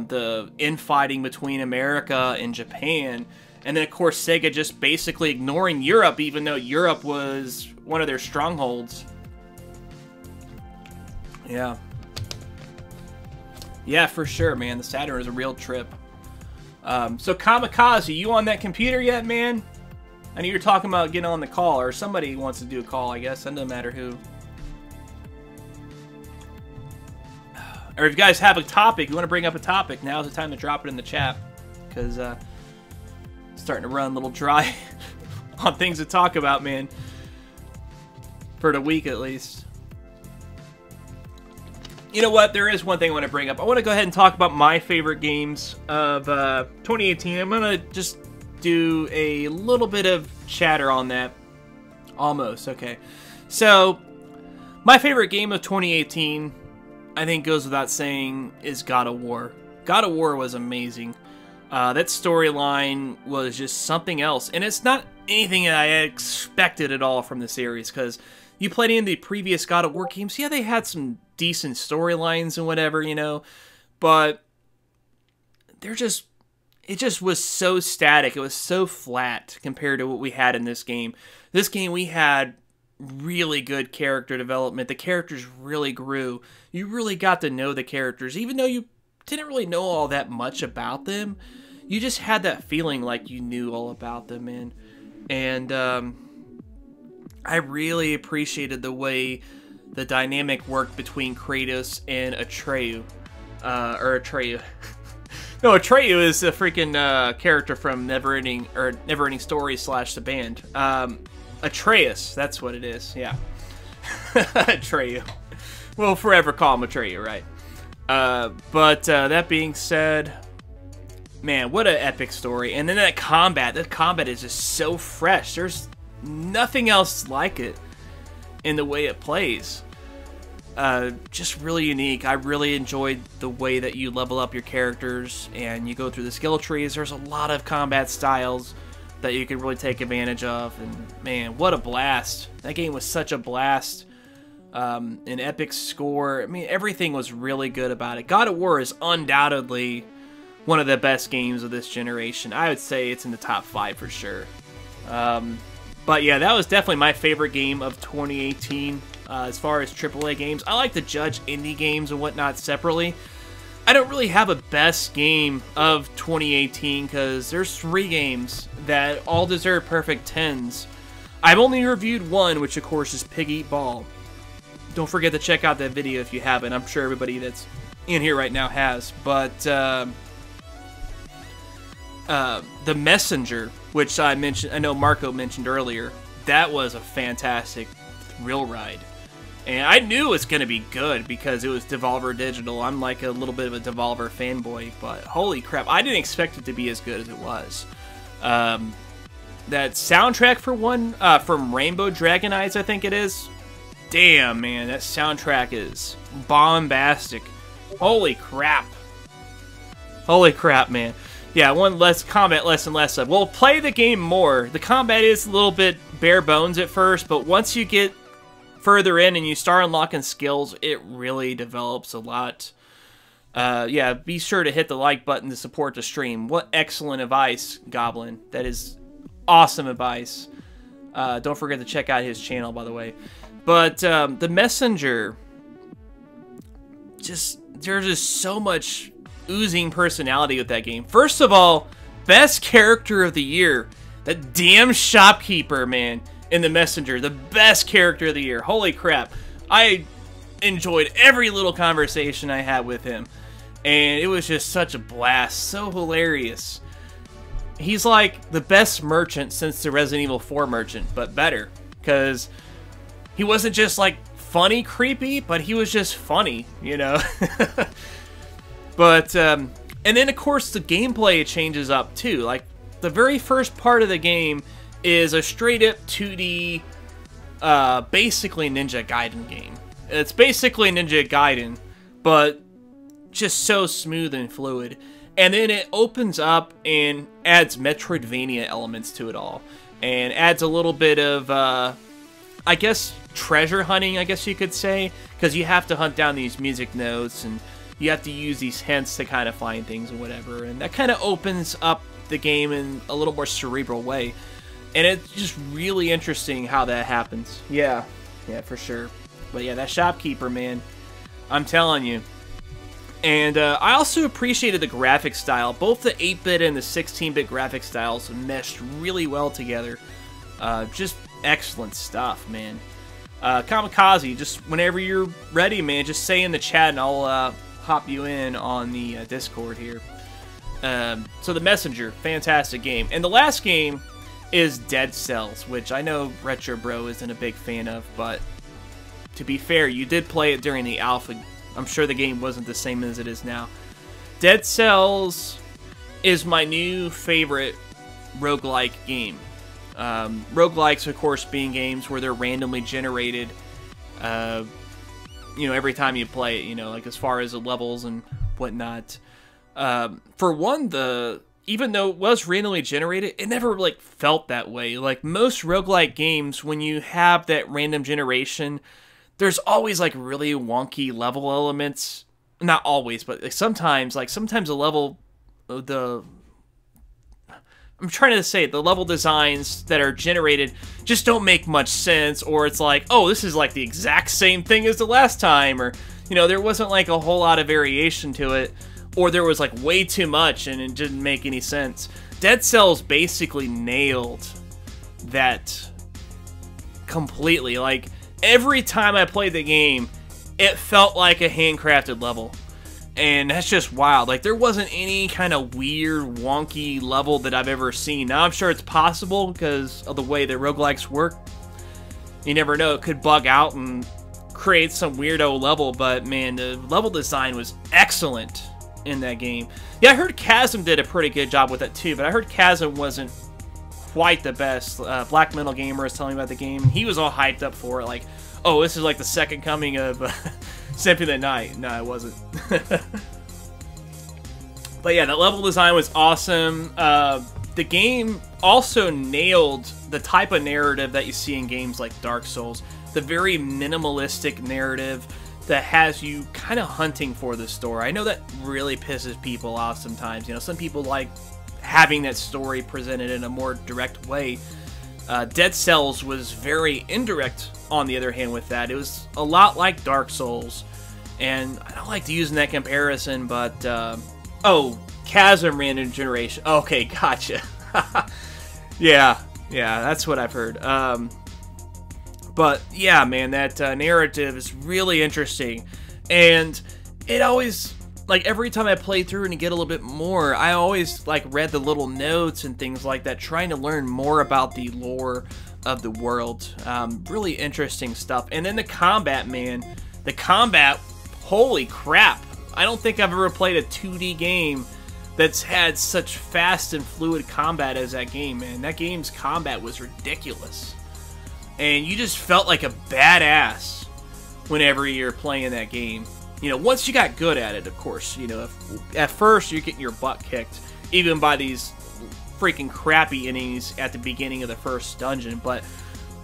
the infighting between America and Japan, and then of course Sega just basically ignoring Europe, even though Europe was one of their strongholds. Yeah. Yeah, for sure, man. The Saturn is a real trip. So Kamikaze, you on that computer yet, man? I know you're talking about getting on the call, or somebody wants to do a call, I guess. It doesn't matter who. Or if you guys have a topic, you want to bring up a topic, now's the time to drop it in the chat. Because starting to run a little dry on things to talk about, man. For the week, at least. You know what? There is one thing I want to bring up. I want to go ahead and talk about my favorite games of 2018. I'm going to just do a little bit of chatter on that. Almost, okay. So, my favorite game of 2018, I think goes without saying, is God of War. God of War was amazing. That storyline was just something else. And it's not anything that I expected at all from the series, because you played in the previous God of War games, yeah, they had some decent storylines and whatever, you know, but it just was so static. It was so flat compared to what we had in this game. This game, we had really good character development. The characters really grew. You really got to know the characters. Even though you didn't really know all that much about them, you just had that feeling like you knew all about them, man. And I really appreciated the way the dynamic worked between Kratos and Atreyu. Or Atreyu. No, Atreyu is a freaking character from Neverending Story / the band. Atreus, that's what it is, yeah. Atreyu. We'll forever call him Atreyu, right? But that being said, man, what an epic story. And then that combat is just so fresh. There's nothing else like it in the way it plays. Just really unique. I really enjoyed the way that you level up your characters and you go through the skill trees. There's a lot of combat styles that you can really take advantage of, and man, what a blast. That game was such a blast. An epic score. I mean, everything was really good about it. God of War is undoubtedly one of the best games of this generation. I would say it's in the top 5 for sure. But yeah, that was definitely my favorite game of 2018. as far as AAA games. I like to judge indie games and whatnot separately. I don't really have a best game of 2018 because there's 3 games that all deserve perfect 10s. I've only reviewed one, which of course is Pig Eat Ball. Don't forget to check out that video if you haven't. I'm sure everybody that's in here right now has. But The Messenger, which I know Marco mentioned earlier, that was a fantastic thrill ride. And I knew it was going to be good because it was Devolver Digital. I'm like a little bit of a Devolver fanboy, but holy crap, I didn't expect it to be as good as it was. That soundtrack for one, from Rainbow Dragon Eyes, I think it is. Damn, man, that soundtrack is bombastic. Holy crap. Holy crap, man. Yeah, one less combat, less and less of. Well, play the game more. The combat is a little bit bare bones at first, but once you get further in and you start unlocking skills, it really develops a lot. Yeah, be sure to hit the like button to support the stream. What excellent advice, Goblin. That is awesome advice. Don't forget to check out his channel, by the way. But The Messenger, there's just so much oozing personality with that game. First of all, best character of the year. That damn shopkeeper, man. In The Messenger, the best character of the year. Holy crap. I enjoyed every little conversation I had with him. And it was just such a blast. So hilarious. He's like the best merchant since the Resident Evil 4 merchant, but better. Because he wasn't just like funny creepy, but he was just funny, you know? But, and then of course the gameplay changes up too. Like, the very first part of the game is a straight-up 2D, basically Ninja Gaiden game. It's basically Ninja Gaiden, but just so smooth and fluid. And then it opens up and adds Metroidvania elements to it all. And adds a little bit of, I guess, treasure hunting, I guess you could say. Because you have to hunt down these music notes, and you have to use these hints to kind of find things and whatever. And that kind of opens up the game in a little more cerebral way. And it's just really interesting how that happens. Yeah, for sure. But yeah, that shopkeeper, man, I'm telling you. And I also appreciated the graphic style. Both the 8-bit and the 16-bit graphic styles meshed really well together. Just excellent stuff, man. Kamikaze, just whenever you're ready, man, just say in the chat and I'll hop you in on the Discord here. So The Messenger, fantastic game. And the last game is Dead Cells, which I know Retro Bro isn't a big fan of, but to be fair, you did play it during the alpha. I'm sure the game wasn't the same as it is now. Dead Cells is my new favorite roguelike game. Roguelikes, of course, being games where they're randomly generated, you know, every time you play it, you know, like as far as the levels and whatnot. For one, even though it was randomly generated, it never, like, felt that way. Like, most roguelike games, when you have that random generation, there's always, like, really wonky level elements. Not always, but like, sometimes the level, I'm trying to say, the level designs that are generated just don't make much sense, or it's like, oh, this is, like, the exact same thing as the last time, or, you know, there wasn't, like, a whole lot of variation to it. Or there was, like, way too much and it didn't make any sense. Dead Cells basically nailed that completely. Like, every time I played the game, it felt like a handcrafted level. And that's just wild. Like, there wasn't any kind of weird, wonky level that I've ever seen. Now, I'm sure it's possible because of the way that roguelikes work. You never know. It could bug out and create some weirdo level. But, man, the level design was excellent in that game. Yeah, I heard Chasm did a pretty good job with that too, but I heard Chasm wasn't quite the best. Black Metal Gamer was telling me about the game. He was all hyped up for it, like, oh, this is like the second coming of Symphony of the Night. No, it wasn't. But yeah, the level design was awesome. The game also nailed the type of narrative that you see in games like Dark Souls. The very minimalistic narrative that has you kind of hunting for the story. I know that really pisses people off sometimes. You know, some people like having that story presented in a more direct way. Dead Cells was very indirect, on the other hand, with that. It was a lot like Dark Souls, and I don't like to use that comparison, but, oh, Chasm Random Generation. Okay, gotcha. Yeah, that's what I've heard. But, yeah, man, that narrative is really interesting, and it always, like, every time I play through and get a little bit more, I always, like, read the little notes and things like that, trying to learn more about the lore of the world. Really interesting stuff. And then the combat, man. The combat, holy crap. I don't think I've ever played a 2D game that's had such fast and fluid combat as that game, man. That game's combat was ridiculous. And you just felt like a badass whenever you're playing that game. You know, once you got good at it, of course. You know, at first you're getting your butt kicked, even by these freaking crappy enemies at the beginning of the first dungeon. But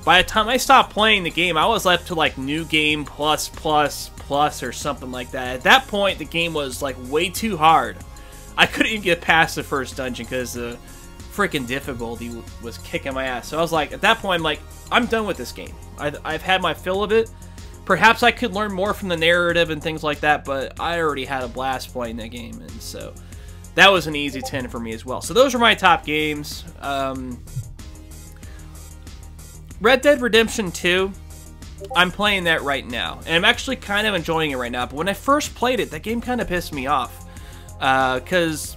by the time I stopped playing the game, I was left to like New Game plus or something like that. At that point, the game was like way too hard. I couldn't even get past the first dungeon because the freaking difficulty was kicking my ass. So I was like, at that point, I'm like, I'm done with this game. I've had my fill of it. Perhaps I could learn more from the narrative and things like that, but I already had a blast playing that game, and so that was an easy 10 for me as well. So those are my top games. Red Dead Redemption 2, I'm playing that right now, and I'm actually kind of enjoying it right now, but when I first played it, that game kind of pissed me off, because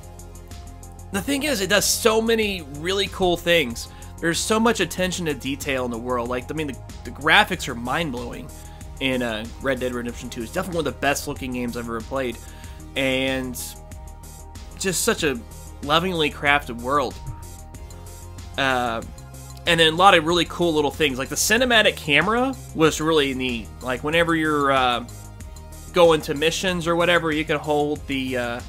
the thing is, it does so many really cool things. There's so much attention to detail in the world. Like, I mean, the graphics are mind-blowing in Red Dead Redemption 2. It's definitely one of the best-looking games I've ever played, and just such a lovingly crafted world. And then a lot of really cool little things. Like, the cinematic camera was really neat. Like, whenever you're going to missions or whatever, you can hold the,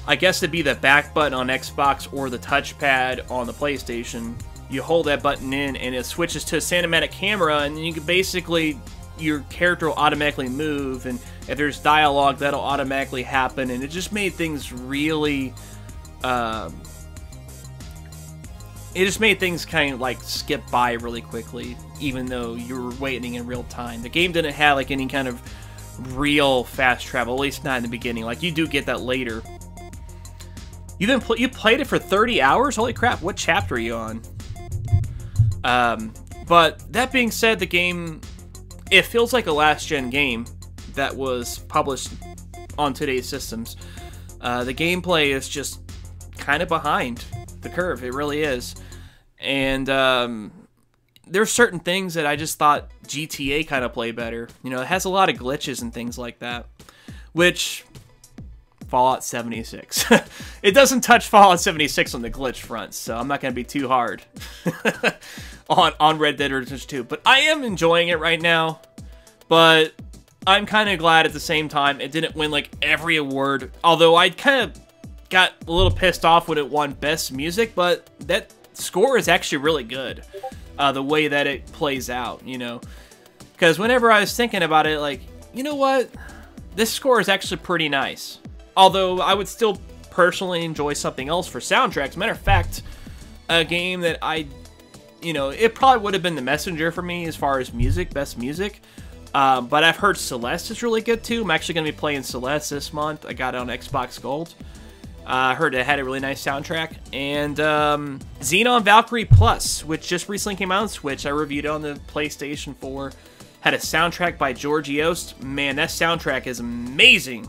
I guess it'd be the back button on Xbox or the touchpad on the PlayStation. You hold that button in, and it switches to a cinematic camera, and you can basically, your character will automatically move, and if there's dialogue, that'll automatically happen, and it just made things really, it just made things kind of like skip by really quickly, even though you were waiting in real time. The game didn't have like any kind of real fast travel, at least not in the beginning. Like, you do get that later. You played it for 30 hours? Holy crap, what chapter are you on? But that being said, the game, it feels like a last-gen game that was published on today's systems. The gameplay is just kind of behind the curve. It really is. And there's certain things that I just thought GTA kind of played better. You know, it has a lot of glitches and things like that, which Fallout 76. It doesn't touch Fallout 76 on the glitch front, so I'm not going to be too hard on Red Dead Redemption 2. But I am enjoying it right now, but I'm kind of glad at the same time it didn't win like every award, although I kind of got a little pissed off when it won Best Music, but that score is actually really good, the way that it plays out, you know, because whenever I was thinking about it, like, you know what, this score is actually pretty nice, although I would still personally enjoy something else for soundtracks. Matter of fact, a game that you know, it probably would have been The Messenger for me as far as music, best music, but I've heard Celeste is really good too. I'm actually going to be playing Celeste this month. I got it on Xbox Gold. I heard it had a really nice soundtrack. And Xenon Valkyrie Plus, which just recently came out on Switch. I reviewed it on the PlayStation 4. Had a soundtrack by George Yost. Man, that soundtrack is amazing.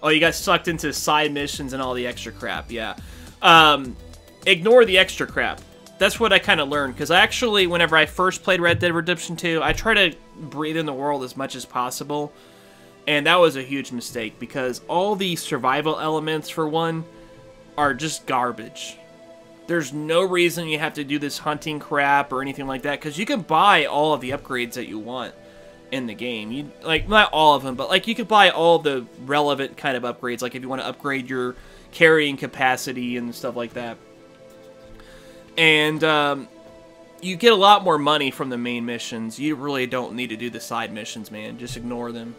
Oh, you got sucked into side missions and all the extra crap. Yeah. Ignore the extra crap. That's what I kind of learned. Because I actually, whenever I first played Red Dead Redemption 2, I try to breathe in the world as much as possible. And that was a huge mistake, because all the survival elements, for one, are just garbage. There's no reason you have to do this hunting crap or anything like that, because you can buy all of the upgrades that you want in the game. You, like, not all of them, but like, you could buy all the relevant kind of upgrades, like if you want to upgrade your carrying capacity and stuff like that. And you get a lot more money from the main missions. You really don't need to do the side missions, man. Just ignore them.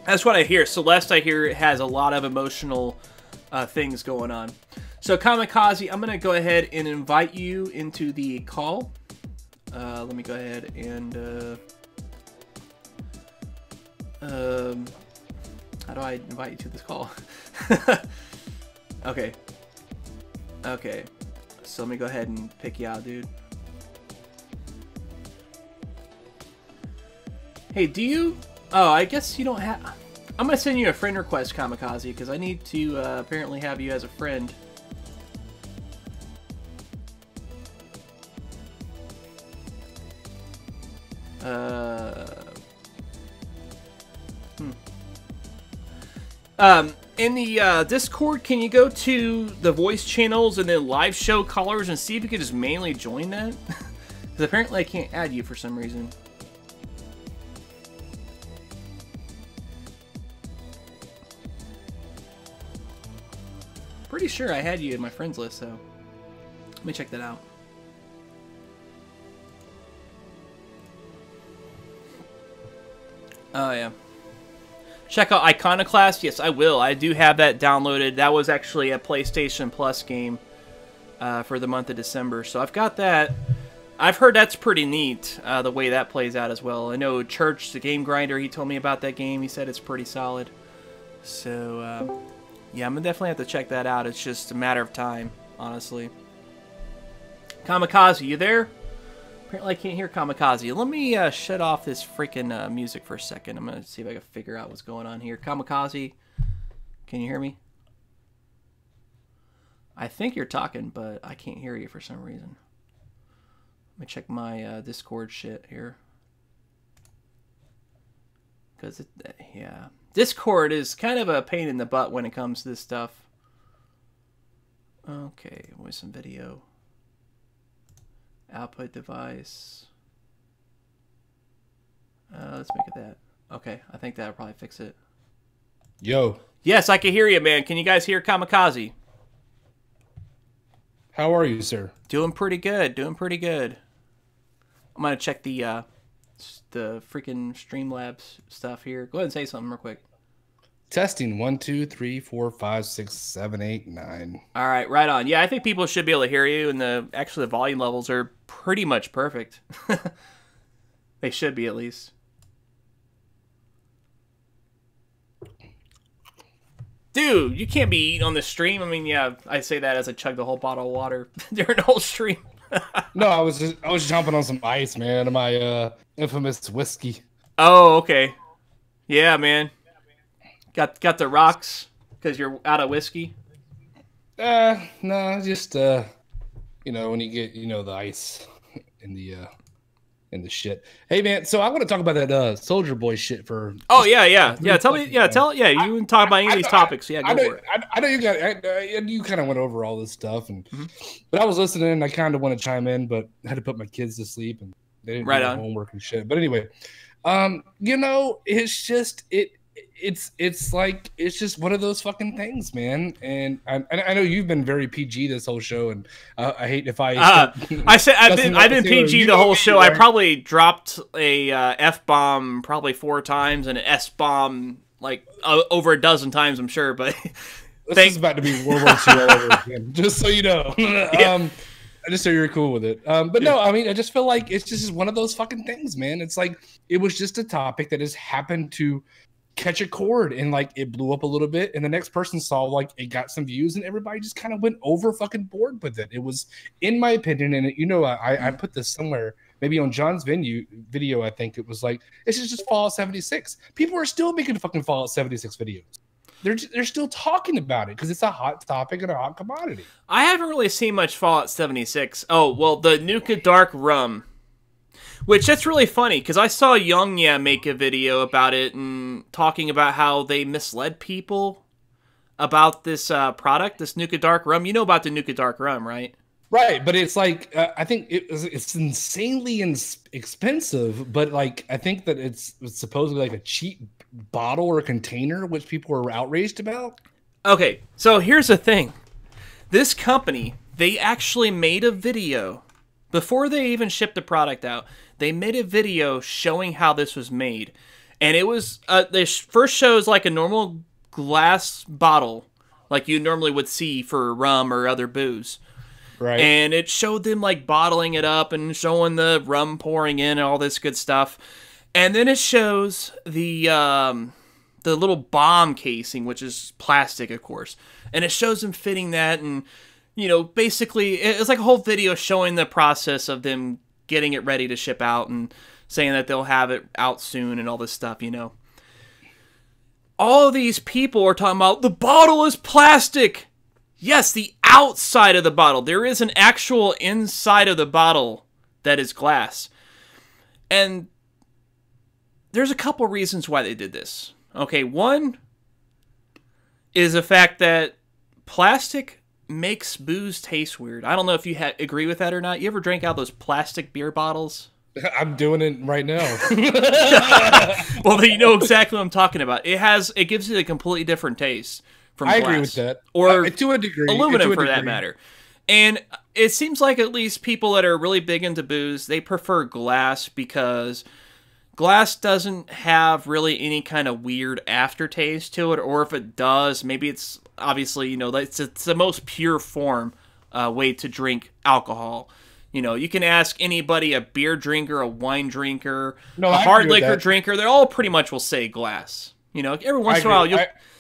That's what I hear. Celeste, I hear, has a lot of emotional things going on. So Kamikaze, I'm gonna go ahead and invite you into the call. Let me go ahead and how do I invite you to this call? Okay. Okay. So let me go ahead and pick you out, dude. Hey, do you... Oh, I guess you don't have... I'm gonna send you a friend request, Kamikaze, because I need to apparently have you as a friend. In the Discord, can you go to the voice channels and then live show callers and see if you could just manually join that? Because apparently I can't add you for some reason. Pretty sure I had you in my friends list, so let me check that out. Oh, yeah. Check out Iconoclast. Yes, I will. I do have that downloaded. That was actually a PlayStation Plus game for the month of December. So I've got that. I've heard that's pretty neat, the way that plays out as well. I know Church, the game grinder, he told me about that game. He said it's pretty solid. So, yeah, I'm going to definitely have to check that out. It's just a matter of time, honestly. Kamikaze, you there? Apparently I can't hear Kamikaze. Let me shut off this freaking music for a second. I'm going to see if I can figure out what's going on here. Kamikaze, can you hear me? I think you're talking, but I can't hear you for some reason. Let me check my Discord shit here. Because, yeah. Discord is kind of a pain in the butt when it comes to this stuff. Okay, with some video. Output device. Let's make it that. Okay, I think that'll probably fix it. Yo. Yes, I can hear you, man. Can you guys hear Kamikaze? How are you, sir? Doing pretty good. Doing pretty good. I'm gonna check the freaking Streamlabs stuff here. Go ahead and say something real quick. Testing 1, 2, 3, 4, 5, 6, 7, 8, 9. All right, right on. Yeah, I think people should be able to hear you, and the volume levels are pretty much perfect. They should be, at least. Dude, you can't be eating on the stream. I mean, yeah, I say that as I chug the whole bottle of water during the whole stream. No, I was jumping on some ice, man. My infamous whiskey. Oh, okay. Yeah, man. Got the rocks because you're out of whiskey? No, just you know, when you get, you know, the ice in the shit. Hey man, so I want to talk about that Soldier Boy shit for. Oh yeah. Tell me, you can talk about any of these topics. Yeah, go for it. I know you kind of went over all this stuff, and but I was listening and I kind of want to chime in, but I had to put my kids to sleep and they didn't do their homework and shit. But anyway, you know, it's just it's like it's just one of those fucking things, man. And I know you've been very PG this whole show, and I hate if I said I've been PG the whole show. I probably dropped a F-bomb probably 4 times and an S-bomb like over a dozen times, I'm sure. But this is about to be World War II all over again, just so you know. Just so you're cool with it. But no, I mean, I just feel like it's just one of those fucking things, man. It's like it was just a topic that has happened to catch a chord, and like it blew up a little bit, and the next person saw like it got some views, and everybody just kind of went over fucking board with it. It was, in my opinion, and you know, I put this somewhere, maybe on John's video. I think it was like, this is just Fallout 76. People are still making fucking Fallout 76 videos. They're still talking about it because it's a hot topic and a hot commodity. I haven't really seen much Fallout 76. Oh well, the Nuka Dark Rum. Which, that's really funny, because I saw Youngya make a video about it and talking about how they misled people about this product, this Nuka Dark Rum. You know about the Nuka Dark Rum, right? Right, but it's like, I think it's insanely expensive, but like, I think that it's supposedly like a cheap bottle or container, which people are outraged about. Okay, so here's the thing. This company, they actually made a video before they even shipped the product out. They made a video showing how this was made. And it was, the first shows like a normal glass bottle like you normally would see for rum or other booze. Right. And it showed them like bottling it up and showing the rum pouring in and all this good stuff. And then it shows the little bomb casing, which is plastic, of course. And it shows them fitting that, and basically it's like a whole video showing the process of them getting it ready to ship out and saying that they'll have it out soon and all this stuff, All of these people are talking about the bottle is plastic. Yes, the outside of the bottle. There is an actual inside of the bottle that is glass. And there's a couple reasons why they did this. Okay, one is the fact that plastic makes booze taste weird. I don't know if you agree with that or not. You ever drank out those plastic beer bottles? I'm doing it right now. Well, you know exactly what I'm talking about. It gives it a completely different taste from glass. I agree with that. Or to a degree. aluminum for that matter. And it seems like at least people that are really big into booze, they prefer glass because glass doesn't have really any kind of weird aftertaste to it, or if it does, maybe it's obviously, it's the most pure form way to drink alcohol. You can ask anybody, a beer drinker, a wine drinker, a hard liquor drinker, they all pretty much will say glass. Every once in a while,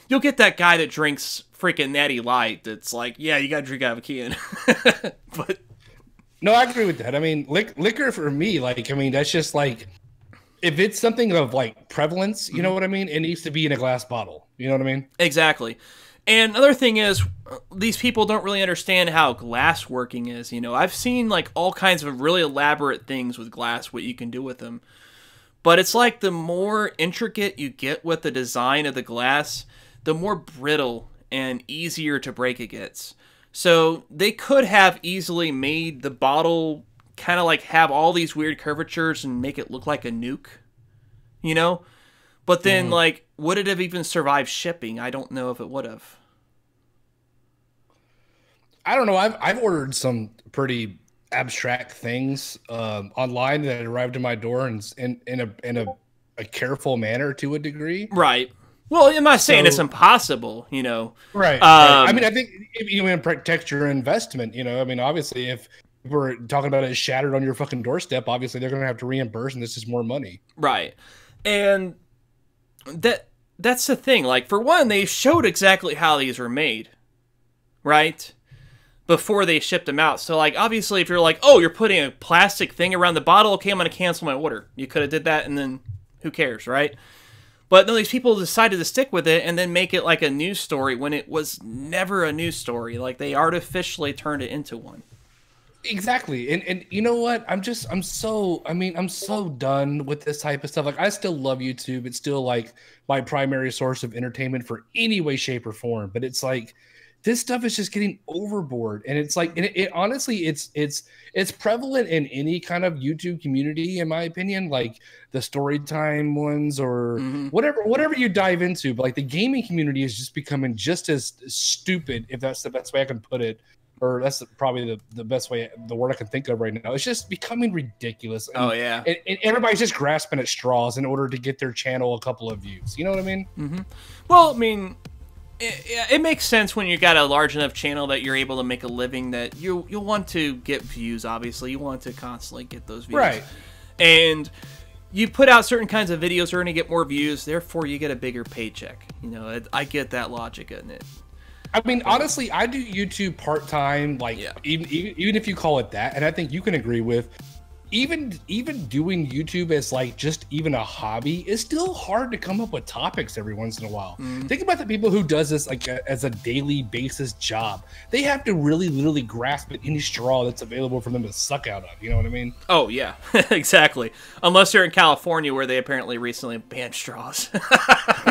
you'll get that guy that drinks freaking Natty Light that's like, yeah, you got to drink out of a can. But no, I agree with that. I mean, liquor for me, that's just like, if it's something of like prevalence, you know what I mean? It needs to be in a glass bottle. You know what I mean? Exactly. And another thing is, these people don't really understand how glass working is. I've seen like all kinds of really elaborate things with glass, what you can do with them. But it's like the more intricate you get with the design of the glass, the more brittle and easier to break it gets. So they could have easily made the bottle kind of like have all these weird curvatures and make it look like a nuke, But then, like, would it have even survived shipping? I don't know if it would have. I don't know. I've ordered some pretty abstract things online that arrived to my door in a careful manner to a degree. Right. Well, I'm not saying it's impossible, Right. I mean, I think if you want to protect your investment, I mean, obviously, if we're talking about it shattered on your fucking doorstep, obviously they're going to have to reimburse, and this is more money. Right. And that's the thing. Like, for one, they showed exactly how these were made, right? Before they shipped them out. So, like, obviously, if you're like, oh, you're putting a plastic thing around the bottle, okay, I'm going to cancel my order. You could have did that, and then who cares, right? But no, these people decided to stick with it and then make it like a news story when it was never a news story. Like, they artificially turned it into one. Exactly. And you know what? I'm so done with this type of stuff. Like, I still love YouTube. It's still like my primary source of entertainment for any way, shape, or form. But it's like, this stuff is just getting overboard. And it's like, and it honestly, it's prevalent in any kind of YouTube community, in my opinion, like the story time ones or whatever you dive into. But like, the gaming community is just becoming just as stupid, if that's the best way I can put it. Or that's probably the best way, the word I can think of right now. It's just becoming ridiculous. And, and everybody's just grasping at straws in order to get their channel a couple of views. You know what I mean? Mm-hmm. Well, I mean, it makes sense when you got a large enough channel that you're able to make a living, that you'll want to get views, obviously. You want to constantly get those views. Right. And you put out certain kinds of videos, you're going to get more views, therefore you get a bigger paycheck. I get that logic in it. I mean, honestly, I do YouTube part-time, like, even if you call it that, and I think you can agree with, even doing YouTube as like just even a hobby is still hard to come up with topics every once in a while. Think about the people who does this like as a daily basis job. They have to really literally grasp at any straw that's available for them to suck out of. You know what I mean? Oh yeah, exactly. Unless you're in California, where they apparently recently banned straws. Did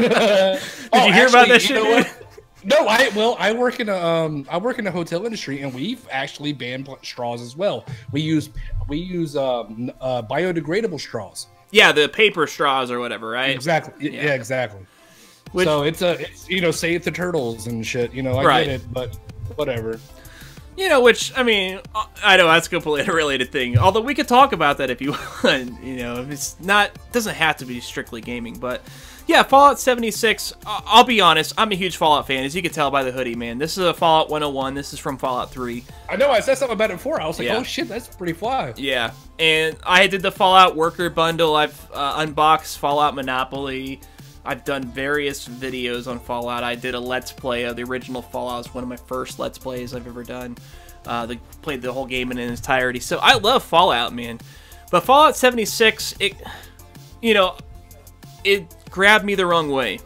you hear about that shit? No, I work in a hotel industry, and we've actually banned straws as well. We use biodegradable straws. Yeah, the paper straws or whatever, right? Exactly. Yeah, exactly. So it's save the turtles and shit. I get it, but whatever. You know, which, I mean, I know that's a completely unrelated thing. Although we could talk about that if you want. You know, if it's not, it doesn't have to be strictly gaming. But yeah, Fallout 76, I'll be honest, I'm a huge Fallout fan, as you can tell by the hoodie, man. This is a Fallout 101. This is from Fallout 3. I know, I said something about it before. I was like, oh shit, that's pretty fly. Yeah, and I did the Fallout Worker Bundle. I've unboxed Fallout Monopoly. I've done various videos on Fallout. I did a Let's Play of the original Fallout. It was one of my first Let's Plays I've ever done. They played the whole game in its entirety. So I love Fallout, man. But Fallout 76, it grabbed me the wrong way.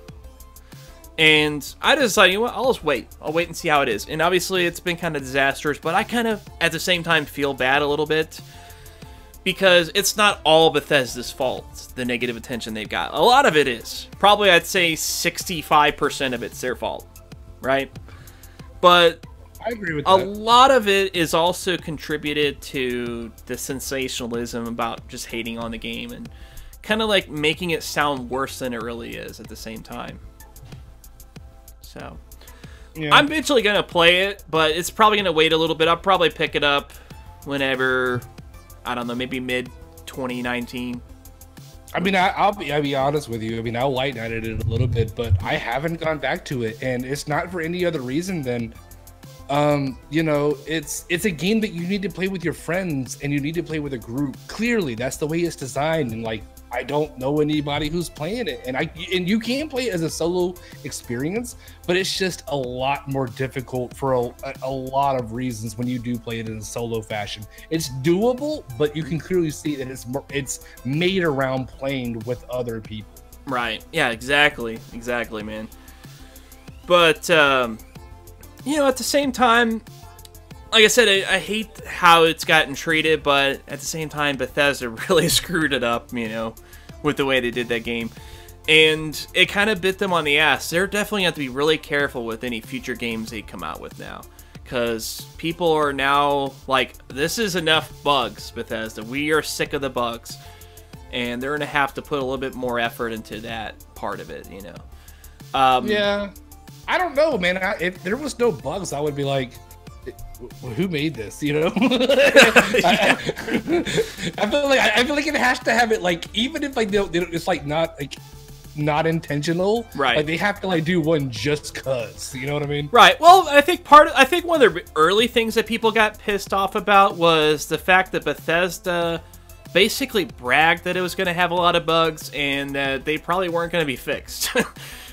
And I decided, you know what, I'll just wait. I'll wait and see how it is. And obviously it's been kind of disastrous, but I kind of, at the same time, feel bad a little bit. Because it's not all Bethesda's fault, the negative attention they've got. A lot of it is. Probably, I'd say 65% of it's their fault, right? But I agree with that. A lot of it is also contributed to the sensationalism about just hating on the game and kind of like making it sound worse than it really is at the same time. So, yeah. I'm eventually going to play it, but it's probably going to wait a little bit. I'll probably pick it up whenever... I don't know, maybe mid-2019. I mean, I'll be honest with you. I mean, I'll light nighted it a little bit, but I haven't gone back to it, and it's not for any other reason than, you know, it's a game that you need to play with your friends, and you need to play with a group. Clearly, that's the way it's designed, and like, I don't know anybody who's playing it, and you can play it as a solo experience, but it's just a lot more difficult for a lot of reasons when you do play it in a solo fashion. It's doable, but you can clearly see that it's made around playing with other people. Right. Yeah. Exactly, man. But you know, at the same time, like I said, I hate how it's gotten treated, but at the same time, Bethesda really screwed it up, you know, with the way they did that game. And it kind of bit them on the ass. They're definitely going to have to be really careful with any future games they come out with now. Because people are now like, this is enough bugs, Bethesda. We are sick of the bugs. And they're going to have to put a little bit more effort into that part of it, you know. Yeah. I don't know, man. If there was no bugs, I would be like, who made this, you know? I feel like it has to have it, like, even if like it's like not intentional, right? Like they have to like do one just cuz, you know what I mean? Right. Well, I think one of the early things that people got pissed off about was the fact that Bethesda basically bragged that it was going to have a lot of bugs and that they probably weren't going to be fixed.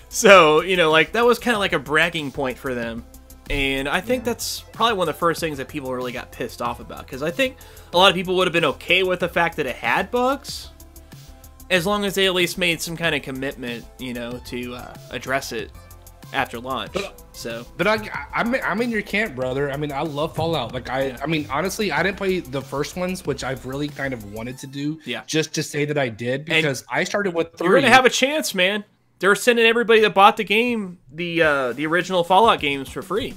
So, you know, like that was kind of like a bragging point for them. And I think that's probably one of the first things that people really got pissed off about. Because I think a lot of people would have been okay with the fact that it had bugs, as long as they at least made some kind of commitment, you know, to address it after launch. But I'm in your camp, brother. I mean, I love Fallout. Like I mean, honestly, I didn't play the first ones, which I've really kind of wanted to do. Yeah. Just to say that I did, because I started with 3. You're gonna have a chance, man. They're sending everybody that bought the game the original Fallout games for free.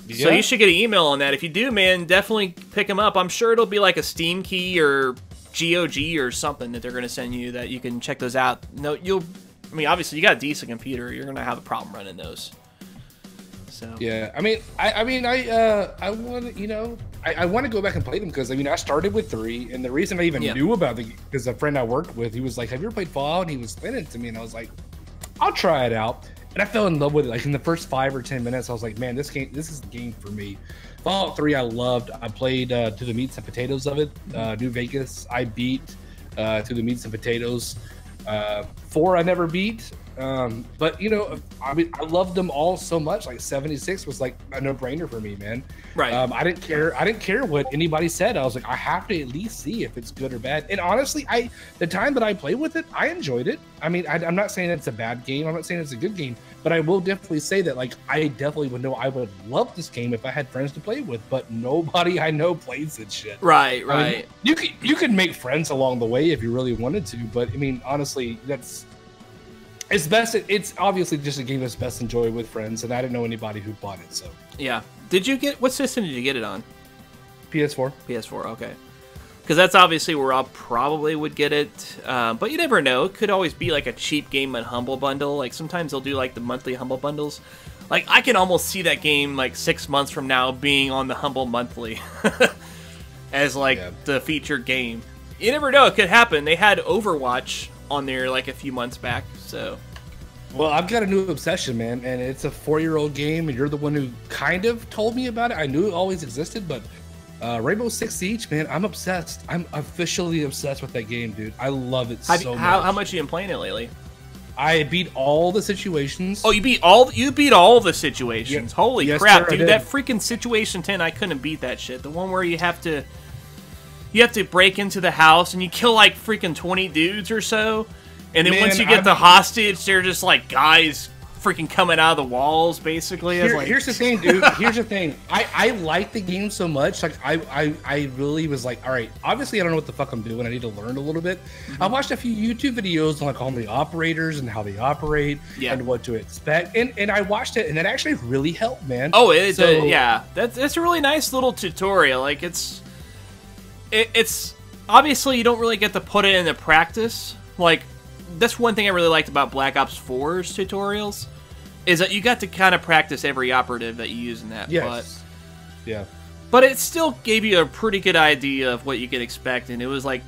Yeah. So you should get an email on that. If you do, man, definitely pick them up. I'm sure it'll be like a Steam key or GOG or something that they're going to send you that you can check those out. No, I mean, obviously, you got a decent computer. You're going to have a problem running those. So yeah, I mean, I want, you know, I want to go back and play them because I mean, I started with 3, and the reason I even knew about the because a friend I worked with, he was like, "Have you ever played Fallout?" And he was explaining it to me, and I was like, "I'll try it out." And I fell in love with it. Like in the first 5 or 10 minutes, I was like, "Man, this is the game for me." Fallout 3, I loved. I played to the meats and potatoes of it. New Vegas, I beat to the meats and potatoes. 4, I never beat. But you know, I mean, I loved them all so much. Like 76 was like a no-brainer for me, man. Right. I didn't care what anybody said. I was like, I have to at least see if it's good or bad. And honestly, the time that I played with it, I enjoyed it. I mean, I'm not saying it's a bad game. I'm not saying it's a good game. But I will definitely say that, like, I definitely would know I would love this game if I had friends to play with. But nobody I know plays it shit. Right. I mean, you could make friends along the way if you really wanted to. But I mean, honestly, it's best. It's obviously just a game that's best enjoyed with friends, and I didn't know anybody who bought it. So yeah, what system did you get it on? PS4. PS4. Okay, because that's obviously where I probably would get it. But you never know. It could always be like a cheap game and Humble Bundle. Like sometimes they'll do like the monthly Humble Bundles. Like, I can almost see that game, like, 6 months from now being on the Humble Monthly as, like, the featured game. You never know. It could happen. They had Overwatch on there, like, a few months back, so... Well, I've got a new obsession, man, and it's a 4-year-old game, and you're the one who kind of told me about it. I knew it always existed, but Rainbow Six Siege, man, I'm obsessed. I'm officially obsessed with that game, dude. I love it so much. How much have you been playing it lately? I beat all the situations. Oh, you beat all the situations. Yep. Holy Yes, crap, sir, dude! That freaking Situation 10, I couldn't beat that shit. The one where you have to break into the house and you kill like freaking 20 dudes or so, and then once you get the hostage, they're just like guys freaking coming out of the walls, basically. Here's the thing, dude. Here's the thing. I like the game so much. Like I really was like, all right. Obviously, I don't know what the fuck I'm doing. I need to learn a little bit. I watched a few YouTube videos on like all the operators and how they operate and what to expect. And I watched it, and it actually really helped, man. Oh, yeah. That's a really nice little tutorial. Like it's obviously you don't really get to put it into practice. Like that's one thing I really liked about Black Ops 4's tutorials, is that you got to kind of practice every operative that you use in that. Yes. But it still gave you a pretty good idea of what you could expect, and it was like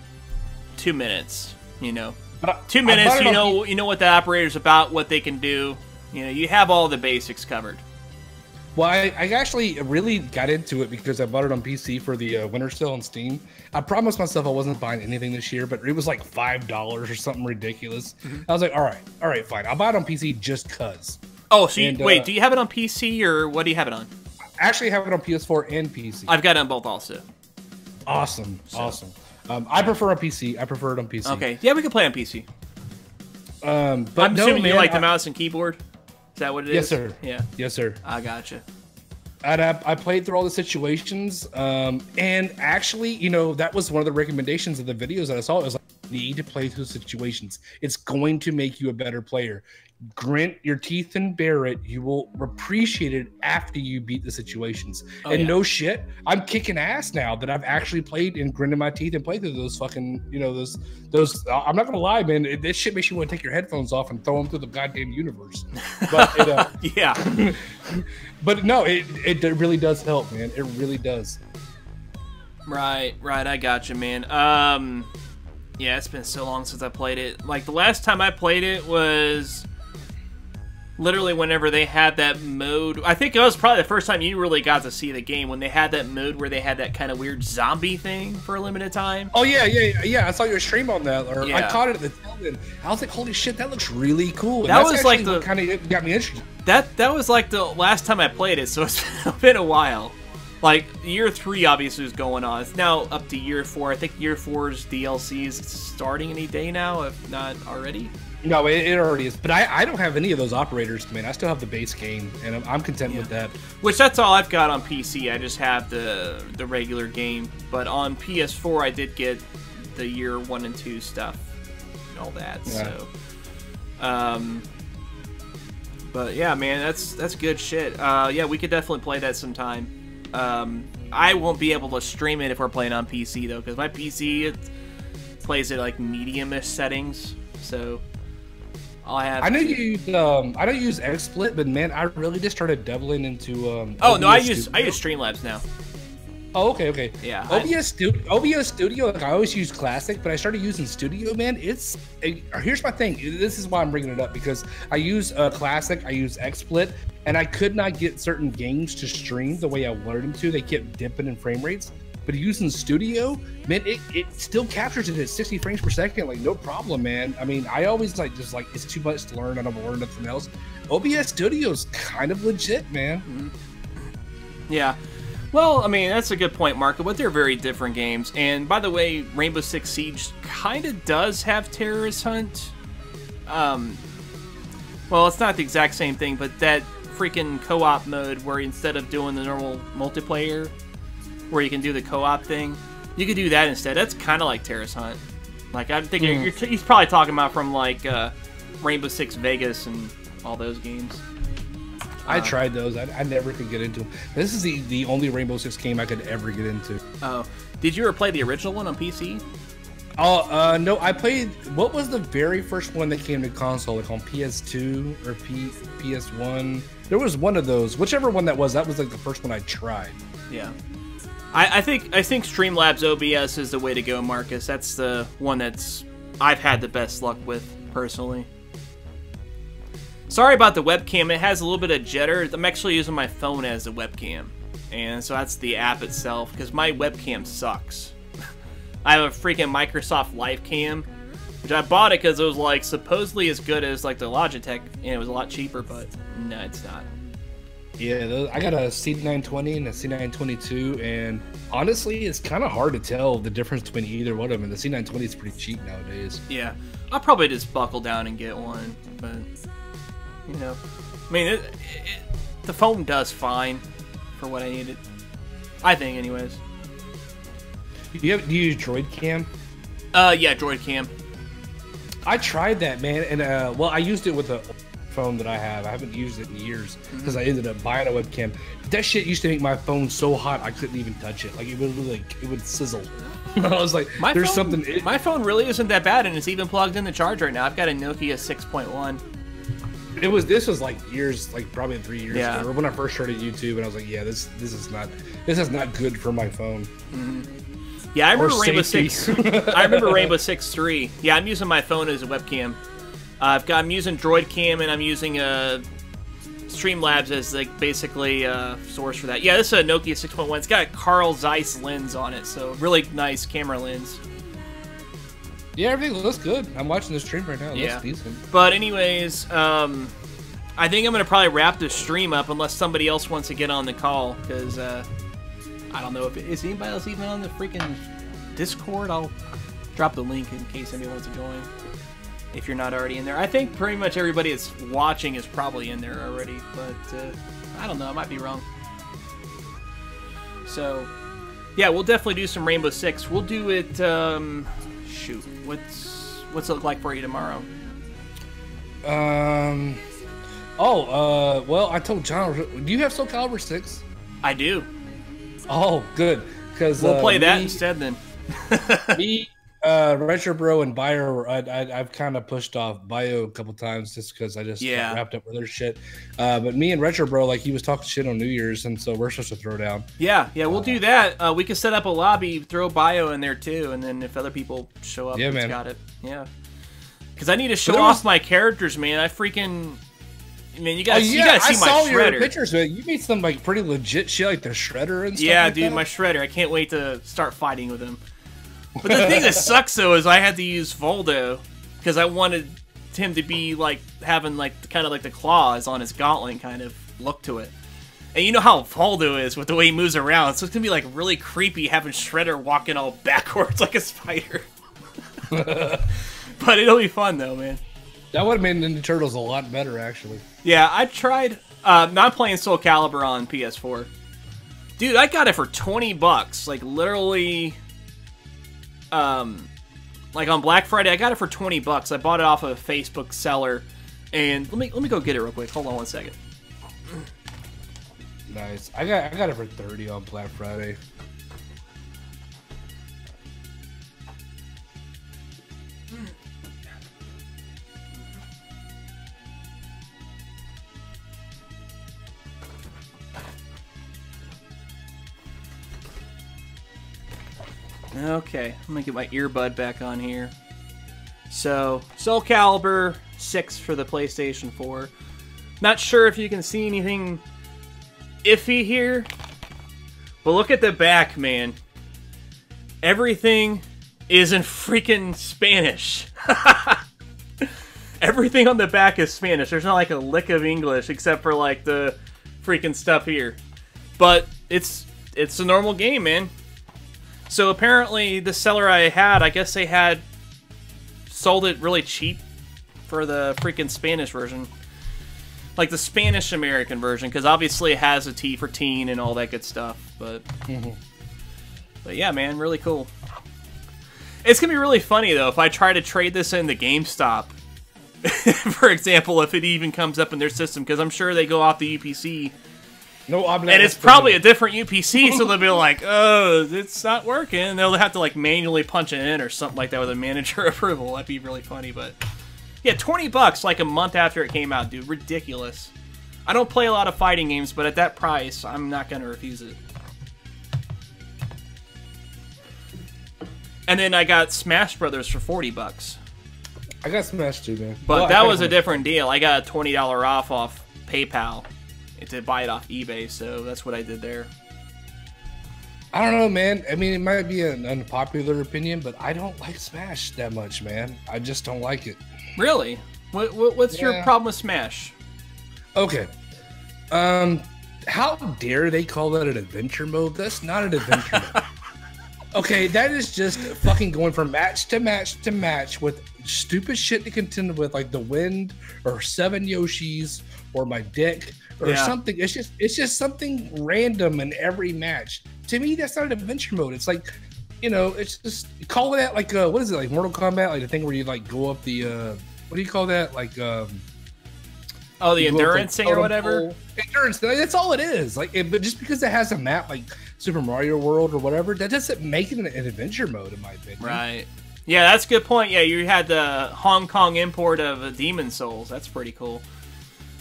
2 minutes, you know. 2 minutes, you know what the operator's about, what they can do. You know, you have all the basics covered. Well, I actually really got into it because I bought it on PC for the winter sale on Steam. I promised myself I wasn't buying anything this year, but it was like $5 or something ridiculous. I was like, all right, fine. I'll buy it on PC just cuz. Oh, so wait, do you have it on PC or what do you have it on? I actually have it on PS4 and PC. I've got it on both also. Awesome. I prefer on PC. I prefer it on PC. Okay, yeah, we can play on PC. But I'm assuming you like the mouse and keyboard? Is that what it is? Yes, sir. Yeah. Yes, sir. I gotcha. And I played through all the situations, and actually, you know, that was one of the recommendations of the videos that I saw. It was like, you need to play through situations. It's going to make you a better player. Grit your teeth and bear it. You will appreciate it after you beat the situations. No shit, I'm kicking ass now that I've actually played and gritted my teeth and played through those fucking, you know, those. I'm not gonna lie, man. This shit makes you want to take your headphones off and throw them through the goddamn universe. But yeah. But no, it really does help, man. It really does. Right. I gotcha, man. Yeah, it's been so long since I played it. Like the last time I played it was literally whenever they had that mode. I think it was probably the first time you really got to see the game, when they had that mode where they had that kind of weird zombie thing for a limited time. Oh yeah. I saw your stream on that, or I caught it at the tail end. I was like, holy shit, that looks really cool. And that was like the kind of got me interested. That was like the last time I played it, so it's been a while. Like, year 3 obviously is going on. It's now up to year 4. I think year 4's DLC is starting any day now, if not already. No, it already is. But I don't have any of those operators, man. I still have the base game, and I'm content with that. Which, that's all I've got on PC. I just have the regular game. But on PS4, I did get the year 1 and 2 stuff and all that. Yeah. So, but yeah, man, that's good shit. Yeah, we could definitely play that sometime. I won't be able to stream it if we're playing on PC though, because my PC plays at like medium-ish settings, so I know you use I don't use XSplit, but man, I really just started doubling into oh no, I use Streamlabs now. Oh, okay. Yeah. OBS Studio, like I always use Classic, but I started using Studio, man. Here's my thing. This is why I'm bringing it up, because I use Classic, I use XSplit, and I could not get certain games to stream the way I wanted them to. They kept dipping in frame rates. But using Studio, man, it still captures it at 60 frames per second, like no problem, man. I mean, I always just like it's too much to learn. I don't want to learn nothing else. OBS Studio's kind of legit, man. Mm-hmm. Yeah. Well, I mean, that's a good point, Marco, but they're very different games. And by the way, Rainbow Six Siege kind of does have Terrorist Hunt. Well, it's not the exact same thing, but that freaking co-op mode where instead of doing the normal multiplayer, where you can do the co-op thing, you could do that instead. That's kind of like Terrorist Hunt. Like, I'm thinking he's probably talking about from, like, Rainbow Six Vegas and all those games. I tried those. I never could get into them. This is the only Rainbow Six game I could ever get into. Oh. Did you ever play the original one on PC? Oh, no, I played. What was the very first one that came to console, like on PS2 or PS1? There was one of those. Whichever one that was like the first one I tried. Yeah. I think Streamlabs OBS is the way to go, Marcus. That's the one I've had the best luck with, personally. Sorry about the webcam. It has a little bit of jitter. I'm actually using my phone as a webcam. And so that's the app itself, because my webcam sucks. I have a freaking Microsoft LiveCam, which I bought it because it was like supposedly as good as like the Logitech, and it was a lot cheaper, but no, it's not. Yeah, I got a C920 and a C922, and honestly, it's kind of hard to tell the difference between either one of them. And the C920 is pretty cheap nowadays. Yeah, I'll probably just buckle down and get one, but you know, I mean, the phone does fine for what I needed. I think, anyways. Do you use Droid Cam? Yeah, Droid Cam. I tried that, man, and well, I used it with a phone that I have. I haven't used it in years because I ended up buying a webcam. That shit used to make my phone so hot I couldn't even touch it. Like it would sizzle. I was like, my phone really isn't that bad, and it's even plugged in the charge right now. I've got a Nokia 6.1. This was like years, like probably 3 years ago, when I first started YouTube, and I was like, yeah, this is not good for my phone. Yeah, I remember Rainbow Six. I remember Rainbow Six 3. Yeah, I'm using my phone as a webcam. I'm using Droid Cam, and I'm using Streamlabs as like basically source for that. Yeah, this is a Nokia 6.1. It's got a Carl Zeiss lens on it, so really nice camera lens. Yeah, everything looks good. I'm watching the stream right now. It looks decent. But anyways, I think I'm gonna probably wrap this stream up unless somebody else wants to get on the call, because I don't know if is anybody else even on the freaking Discord. I'll drop the link in case anyone wants to join. If you're not already in there, I think pretty much everybody that's watching is probably in there already, but I don't know. I might be wrong. So, yeah, we'll definitely do some Rainbow Six. We'll do it. Shoot, what's it look like for you tomorrow? Well, I told John. Do you have Soul Calibur 6? I do. Oh, good. Because we'll play that instead then. Me, Retro Bro, and Bio. I've kind of pushed off Bio a couple times just because I just got wrapped up with their shit. But me and Retro Bro, like he was talking shit on New Year's, and so we're supposed to throw down. Yeah, we'll do that. We can set up a lobby, throw Bio in there too, and then if other people show up, it's got it. Yeah. Because I need to show off my characters, man. Man, you guys see my Shredder. I saw your pictures, man. You made some like pretty legit shit, like the Shredder and stuff. Yeah, like dude, that. My Shredder. I can't wait to start fighting with him. But the thing that sucks though is I had to use Voldo because I wanted him to be like having like kind of like the claws on his gauntlet kind of look to it. And you know how Voldo is with the way he moves around, so it's gonna be like really creepy having Shredder walking all backwards like a spider. But it'll be fun though, man. That would have made Ninja Turtles a lot better, actually. Yeah, I tried. I'm playing Soul Calibur on PS4. Dude, I got it for $20. Like, literally... like, on Black Friday, I got it for $20. I bought it off of a Facebook seller. And let me go get it real quick. Hold on one second. Nice. I got it for $30 on Black Friday. Okay, let me get my earbud back on here. So, Soul Calibur 6 for the PlayStation 4. Not sure if you can see anything iffy here, but look at the back, man. Everything is in freaking Spanish. Everything on the back is Spanish. There's not like a lick of English except for like the freaking stuff here. But it's a normal game, man. So apparently the seller I had, I guess they had sold it really cheap for the freaking Spanish version. Like the Spanish-American version, because obviously it has a T for teen and all that good stuff. But yeah, man, really cool. It's going to be really funny, though, if I try to trade this into GameStop. For example, if it even comes up in their system, because I'm sure they go off the UPC No, and it's probably a different UPC, so they'll be like, "Oh, it's not working." They'll have to like manually punch it in or something like that with a manager approval. That'd be really funny, but yeah, $20 like a month after it came out, dude, ridiculous. I don't play a lot of fighting games, but at that price, I'm not gonna refuse it. And then I got Smash Brothers for $40. I got Smash too, man. But that was a different deal. I got a $20 off PayPal to buy it off eBay, so that's what I did there. I don't know, man. I mean, it might be an unpopular opinion, but I don't like Smash that much, man. I just don't like it. Really? What's your problem with Smash? Okay. How dare they call that an adventure mode? That's not an adventure mode. Okay, that is just fucking going from match to match to match with stupid shit to contend with, like the wind or 7 Yoshis or my dick or something. It's just something random in every match. To me, that's not an adventure mode. It's like, you know, it's just call that like what is it, like Mortal Kombat, like the thing where you like go up the what do you call that, like oh, the endurance thing or whatever. Endurance, that's all it is. Like, but just because it has a map like Super Mario World or whatever, that doesn't make it an adventure mode, in my opinion. Right. Yeah, that's a good point. Yeah, you had the Hong Kong import of Demon Souls. That's pretty cool.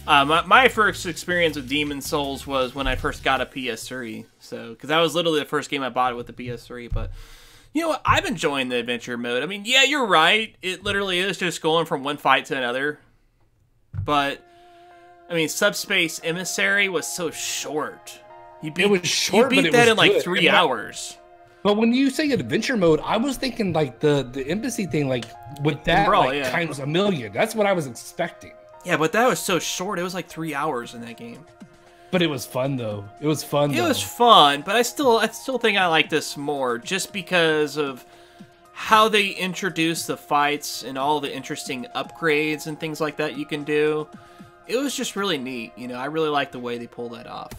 My first experience with Demon Souls was when I first got a PS3. So, because that was literally the first game I bought with the PS3. But, you know what? I'm enjoying the adventure mode. I mean, yeah, you're right. It literally is just going from one fight to another. But, I mean, Subspace Emissary was so short. It was short, you beat that in like 3 hours. But when you say adventure mode, I was thinking like the embassy thing, like with that times a million. That's what I was expecting. Yeah, but that was so short. It was like 3 hours in that game. But it was fun though. It was fun. It was fun, but I still think I like this more just because of how they introduce the fights and all the interesting upgrades and things like that you can do. It was just really neat. You know, I really like the way they pull that off.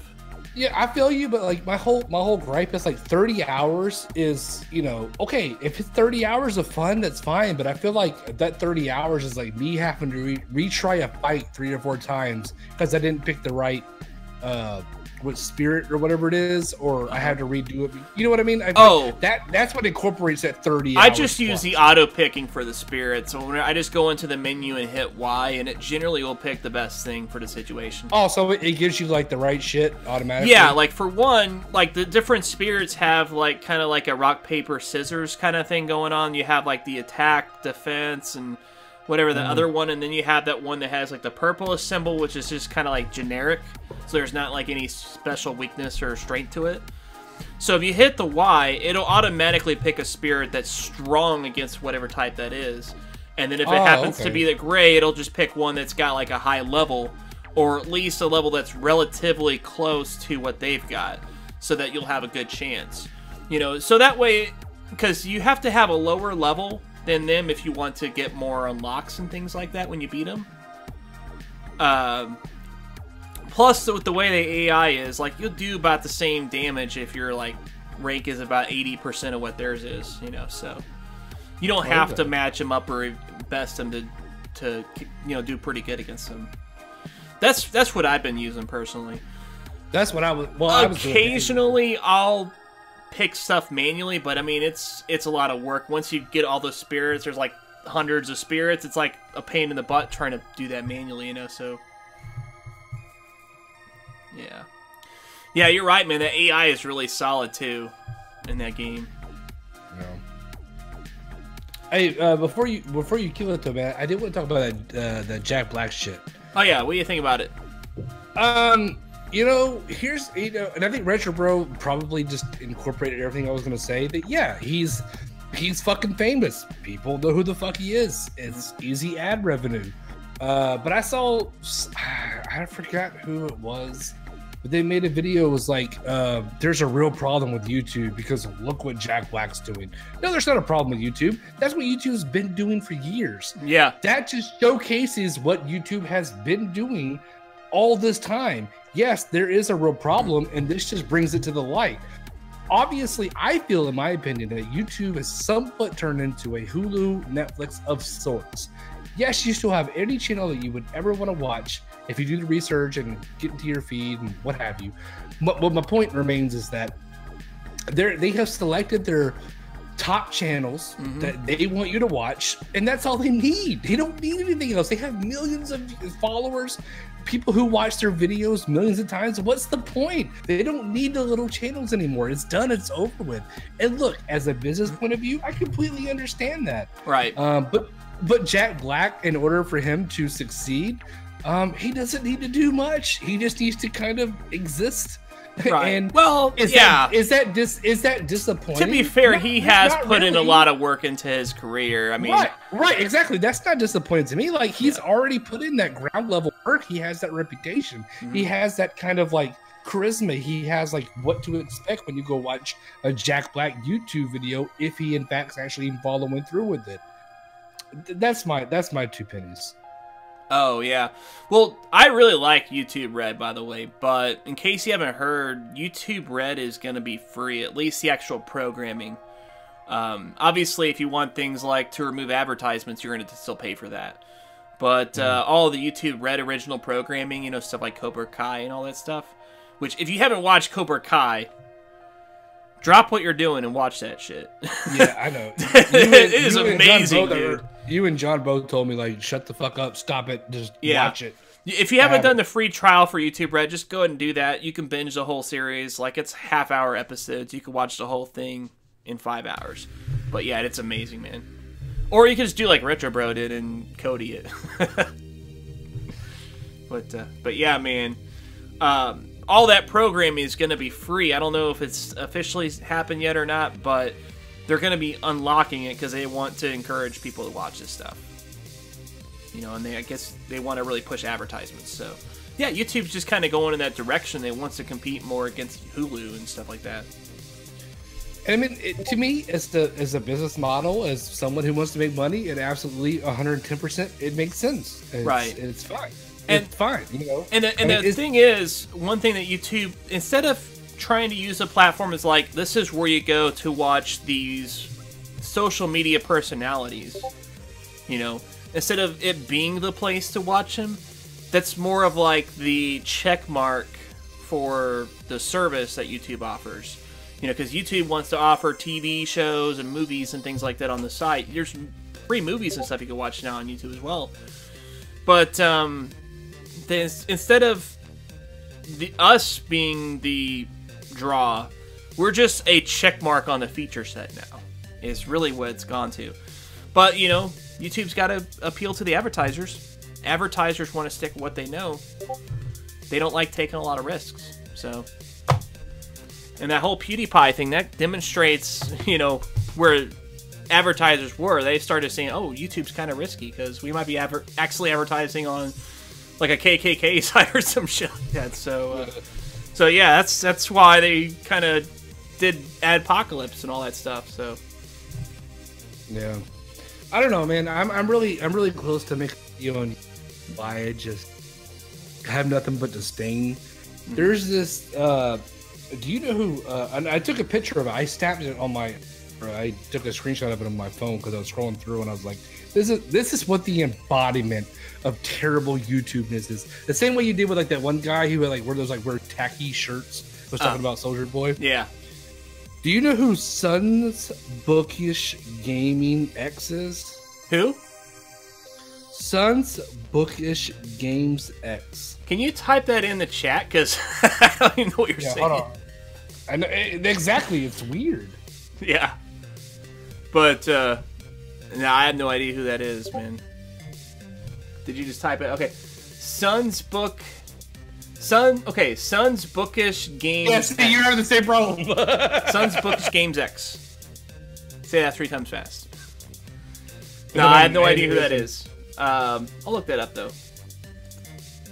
Yeah, I feel you, but like my whole gripe is like 30 hours is, you know, okay, if it's 30 hours of fun, that's fine, but I feel like that 30 hours is like me having to retry a fight 3 or 4 times because I didn't pick the right with spirit or whatever it is, or I had to redo it. You know what I mean? That's what incorporates that 30 hours. I just use the auto picking for the spirit, so when I just go into the menu and hit Y, and it generally will pick the best thing for the situation. Oh, so it gives you like the right shit automatically? Yeah, like for one, like the different spirits have like kind of like a rock, paper, scissors kind of thing going on. You have like the attack, defense, and whatever the other one, and then you have that one that has like the purple symbol, which is just kind of like generic, so there's not like any special weakness or strength to it. So if you hit the Y, it'll automatically pick a spirit that's strong against whatever type that is, and then if it happens to be the gray, it'll just pick one that's got like a high level, or at least a level that's relatively close to what they've got, so that you'll have a good chance. You know, so that way, because you have to have a lower level than them if you want to get more unlocks and things like that when you beat them. Plus, with the way the AI is, like, you'll do about the same damage if your, like, rank is about 80% of what theirs is, you know, so you don't have to match them up or best them to you know, do pretty good against them. That's what I've been using personally. That's what I was. Well, occasionally I'll pick stuff manually, but I mean it's a lot of work. Once you get all the spirits, there's like hundreds of spirits. It's like a pain in the butt trying to do that manually, you know. So yeah, you're right, man. The AI is really solid too in that game. Yeah. Hey, before you kill it though, man, I did want to talk about that Jack Black shit. Oh yeah, what do you think about it? You know, and I think Retro Bro probably just incorporated everything I was gonna say. That yeah, he's fucking famous. People know who the fuck he is. It's easy ad revenue. But I saw, I forgot who it was, but they made a video. It was like, there's a real problem with YouTube because look what Jack Black's doing. No, there's not a problem with YouTube. That's what YouTube's been doing for years. Yeah, that just showcases what YouTube has been doing all this time. Yes, there is a real problem, and this just brings it to the light. obviously, I feel, in my opinion, that YouTube has somewhat turned into a Hulu, Netflix of sorts. Yes, you still have any channel that you would ever want to watch if you do the research and get into your feed and what have you. But my point remains is that they have selected their top channels that they want you to watch, and that's all they need. They don't need anything else. They have millions of followers, people who watch their videos millions of times. What's the point? They don't need the little channels anymore. It's done. It's over with. And look, as a business point of view, I completely understand that. Right. But Jack Black, in order for him to succeed, he doesn't need to do much. He just needs to kind of exist. Right. And well, is that disappointing? To be fair, he has put in a lot of work into his career. I mean, right, exactly. That's not disappointing to me. Like, he's already put in that ground level work. He has that reputation. He has that kind of like charisma. He has like what to expect when you go watch a Jack Black YouTube video, if he in fact is actually following through with it. That's my 2 pennies. Oh, yeah. Well, I really like YouTube Red, by the way, but in case you haven't heard, YouTube Red is going to be free, at least the actual programming. Obviously, if you want things like to remove advertisements, you're going to still pay for that. But all the YouTube Red original programming, you know, stuff like Cobra Kai and all that stuff, which if you haven't watched Cobra Kai, drop what you're doing and watch that shit. Yeah, I know. It is amazing, dude. You and John both told me, like, shut the fuck up, stop it, just watch it. If you haven't done the free trial for YouTube Red, just go ahead and do that. You can binge the whole series. Like, it's half-hour episodes. You can watch the whole thing in 5 hours. But yeah, it's amazing, man. Or you can just do like Retro Bro did and Cody it. But yeah, man. All that programming is going to be free. I don't know if it's officially happened yet or not, but they're going to be unlocking it because they want to encourage people to watch this stuff. You know, and I guess they want to really push advertisements. So, yeah, YouTube's just kind of going in that direction. They want to compete more against Hulu and stuff like that. And I mean, to me, as a business model, as someone who wants to make money, it absolutely 110%, it makes sense. It's fine. It's fine, you know. And the thing is, one thing that YouTube, instead of trying to use a platform as like, this is where you go to watch these social media personalities, you know, instead of it being the place to watch them, that's more of like the check mark for the service that YouTube offers. You know, because YouTube wants to offer TV shows and movies and things like that on the site. There's free movies and stuff you can watch now on YouTube as well. But instead of us being the draw, we're just a check mark on the feature set now. Is really what it's gone to. But, you know, YouTube's got to appeal to the advertisers. Advertisers want to stick with what they know. They don't like taking a lot of risks. So, and that whole PewDiePie thing, that demonstrates, you know, where advertisers were. They started saying, oh, YouTube's kind of risky because we might be actually advertising on like a KKK site or some shit like that. So yeah, that's why they kind of did Adpocalypse and all that stuff. So yeah, I don't know, man. I'm really close to making a video on why I just have nothing but disdain. There's this. Do you know who? And I took a picture of it. I snapped it on my. I took a screenshot of it on my phone because I was scrolling through and I was like, "This is what the embodiment of terrible YouTubeness is." The same way you did with like that one guy who had like wear tacky shirts. Was talking about Soldier Boy. Yeah. Do you know who Sons Bookish Gaming X is? Who? Sons Bookish Games X. Can you type that in the chat? Because I don't even know what you're saying. Hold on. I know exactly. It's weird. Yeah. But no, I have no idea who that is, man. Did you just type it? Okay. Sons Bookish Games. Yes, you're having the same problem. Sons Bookish Games X. Say that 3 times fast. No, I have no idea who that is. I'll look that up though.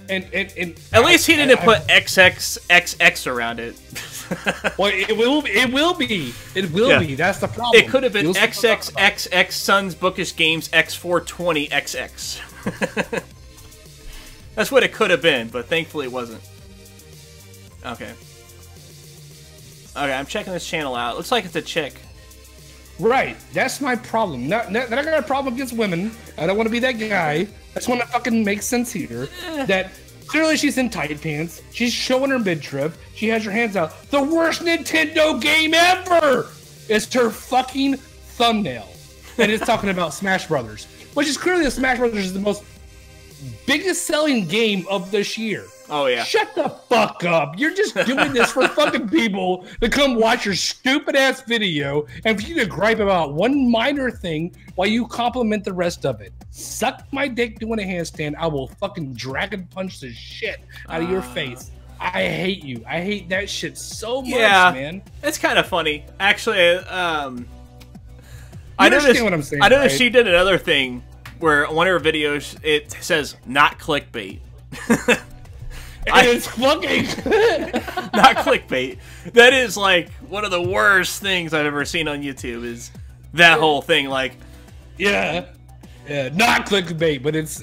And at least he didn't put XXXX around it. Well, it will be. It will be. That's the problem. It could have been XXXX Sons Bookish Games X420XX. That's what it could have been, but thankfully it wasn't. Okay. Okay, I'm checking this channel out. Looks like it's a chick. Right. That's my problem. Not that I got a problem against women. I don't want to be that guy. I just want to fucking make sense here. That clearly she's in tight pants. She's showing her midriff. She has her hands out. The worst Nintendo game ever is her fucking thumbnail. And it's talking about Smash Brothers. Which is clearly Smash Brothers is the most biggest selling game of this year. Oh, yeah. Shut the fuck up. You're just doing this for fucking people to come watch your stupid ass video and for you to gripe about one minor thing while you compliment the rest of it. Suck my dick doing a handstand. I will fucking dragon punch the shit out of your face. I hate you. I hate that shit so much, man. It's kind of funny. Actually, I understand what I'm saying. I noticed she did another thing where on one of her videos it says not clickbait. It's fucking not clickbait. That is like one of the worst things I've ever seen on YouTube. Is that whole thing like? Yeah, not clickbait, but it's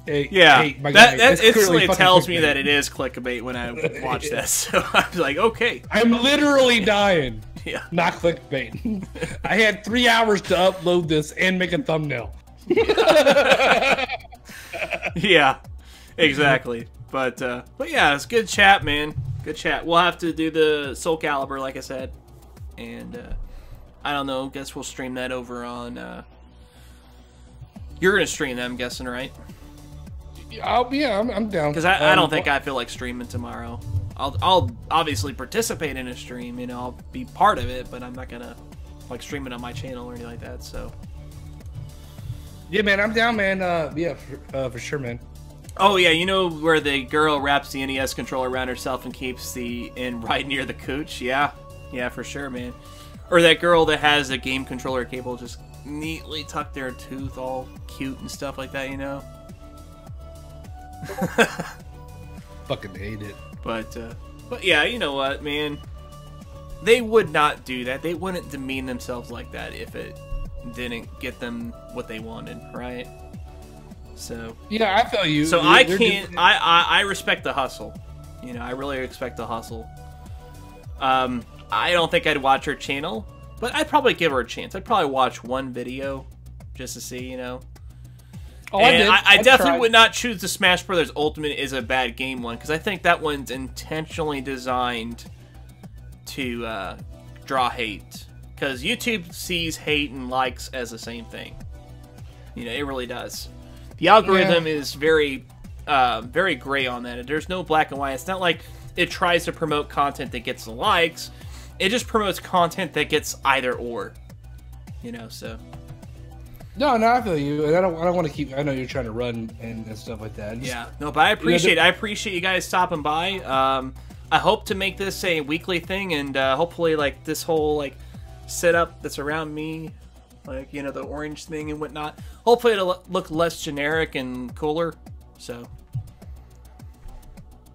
yeah. Hey, my that guy, instantly tells clickbait. me that it is clickbait when I watch that. So I'm like, okay, I'm literally dying. Yeah, not clickbait. I had 3 hours to upload this and make a thumbnail. Yeah, exactly. But yeah, it's good chat, man. Good chat. We'll have to do the Soul Calibur, like I said, and I don't know. Guess we'll stream that over on. You're gonna stream that, I'm guessing, right? Yeah, I'm down. Because I don't think I feel like streaming tomorrow. I'll obviously participate in a stream. You know, I'll be part of it, but I'm not gonna like stream it on my channel or anything like that. So. Yeah, man, I'm down, man. Yeah, for sure, man. Oh yeah, you know where the girl wraps the NES controller around herself and keeps the in right near the cooch? Yeah, for sure, man. Or that girl that has a game controller cable just neatly tucked in her tooth, all cute and stuff like that, you know. Fucking hate it. But yeah, you know what, man? They would not do that. They wouldn't demean themselves like that if it didn't get them what they wanted, right? So yeah, I feel you. So I can't. I respect the hustle. You know, I really respect the hustle. I don't think I'd watch her channel, but I'd probably give her a chance. I'd probably watch one video just to see, you know. Oh, and I definitely tried. would not choose the Smash Brothers Ultimate is a bad game one, because I think that one's intentionally designed to draw hate. Because YouTube sees hate and likes as the same thing. You know, it really does. The algorithm is very, very gray on that. There's no black and white. It's not like it tries to promote content that gets likes. It just promotes content that gets either or. You know, so. No, I feel you, and I don't want to keep. I know you're trying to run and stuff like that. Yeah, no, but I appreciate you guys stopping by. I hope to make this a weekly thing, and hopefully, like this whole like setup that's around me, like you know the orange thing and whatnot. Hopefully, it'll look less generic and cooler. So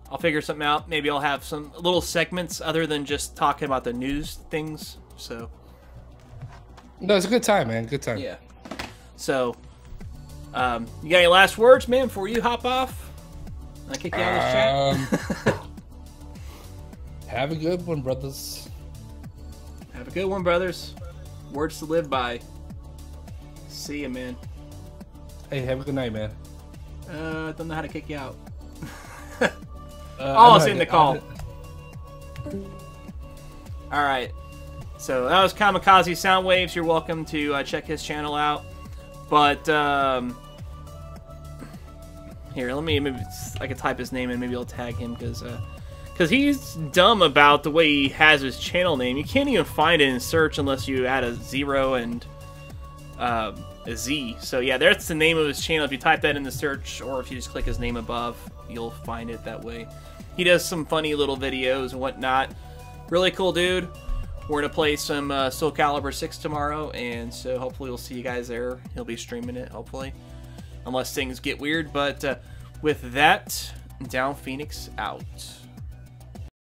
I'll figure something out. Maybe I'll have some little segments other than just talking about the news things. So no, it's a good time, man. Good time. Yeah. So, you got any last words, man, before you hop off? I kick you out of this chat. Have a good one, brothers. Have a good one, brothers. Words to live by. See ya, man. Hey, have a good night, man. Don't know how to kick you out. I it's in the call. Alright. So, that was Kamikaze Soundwaves. You're welcome to check his channel out. But, here, maybe I can type his name and maybe I'll tag him, because he's dumb about the way he has his channel name. You can't even find it in search unless you add a 0 and a Z. So yeah, that's the name of his channel. If you type that in the search, or if you just click his name above, you'll find it that way. He does some funny little videos and whatnot. Really cool dude. We're going to play some Soul Calibur 6 tomorrow, and so hopefully we'll see you guys there. He'll be streaming it, hopefully. Unless things get weird, but with that, Down Phoenix out.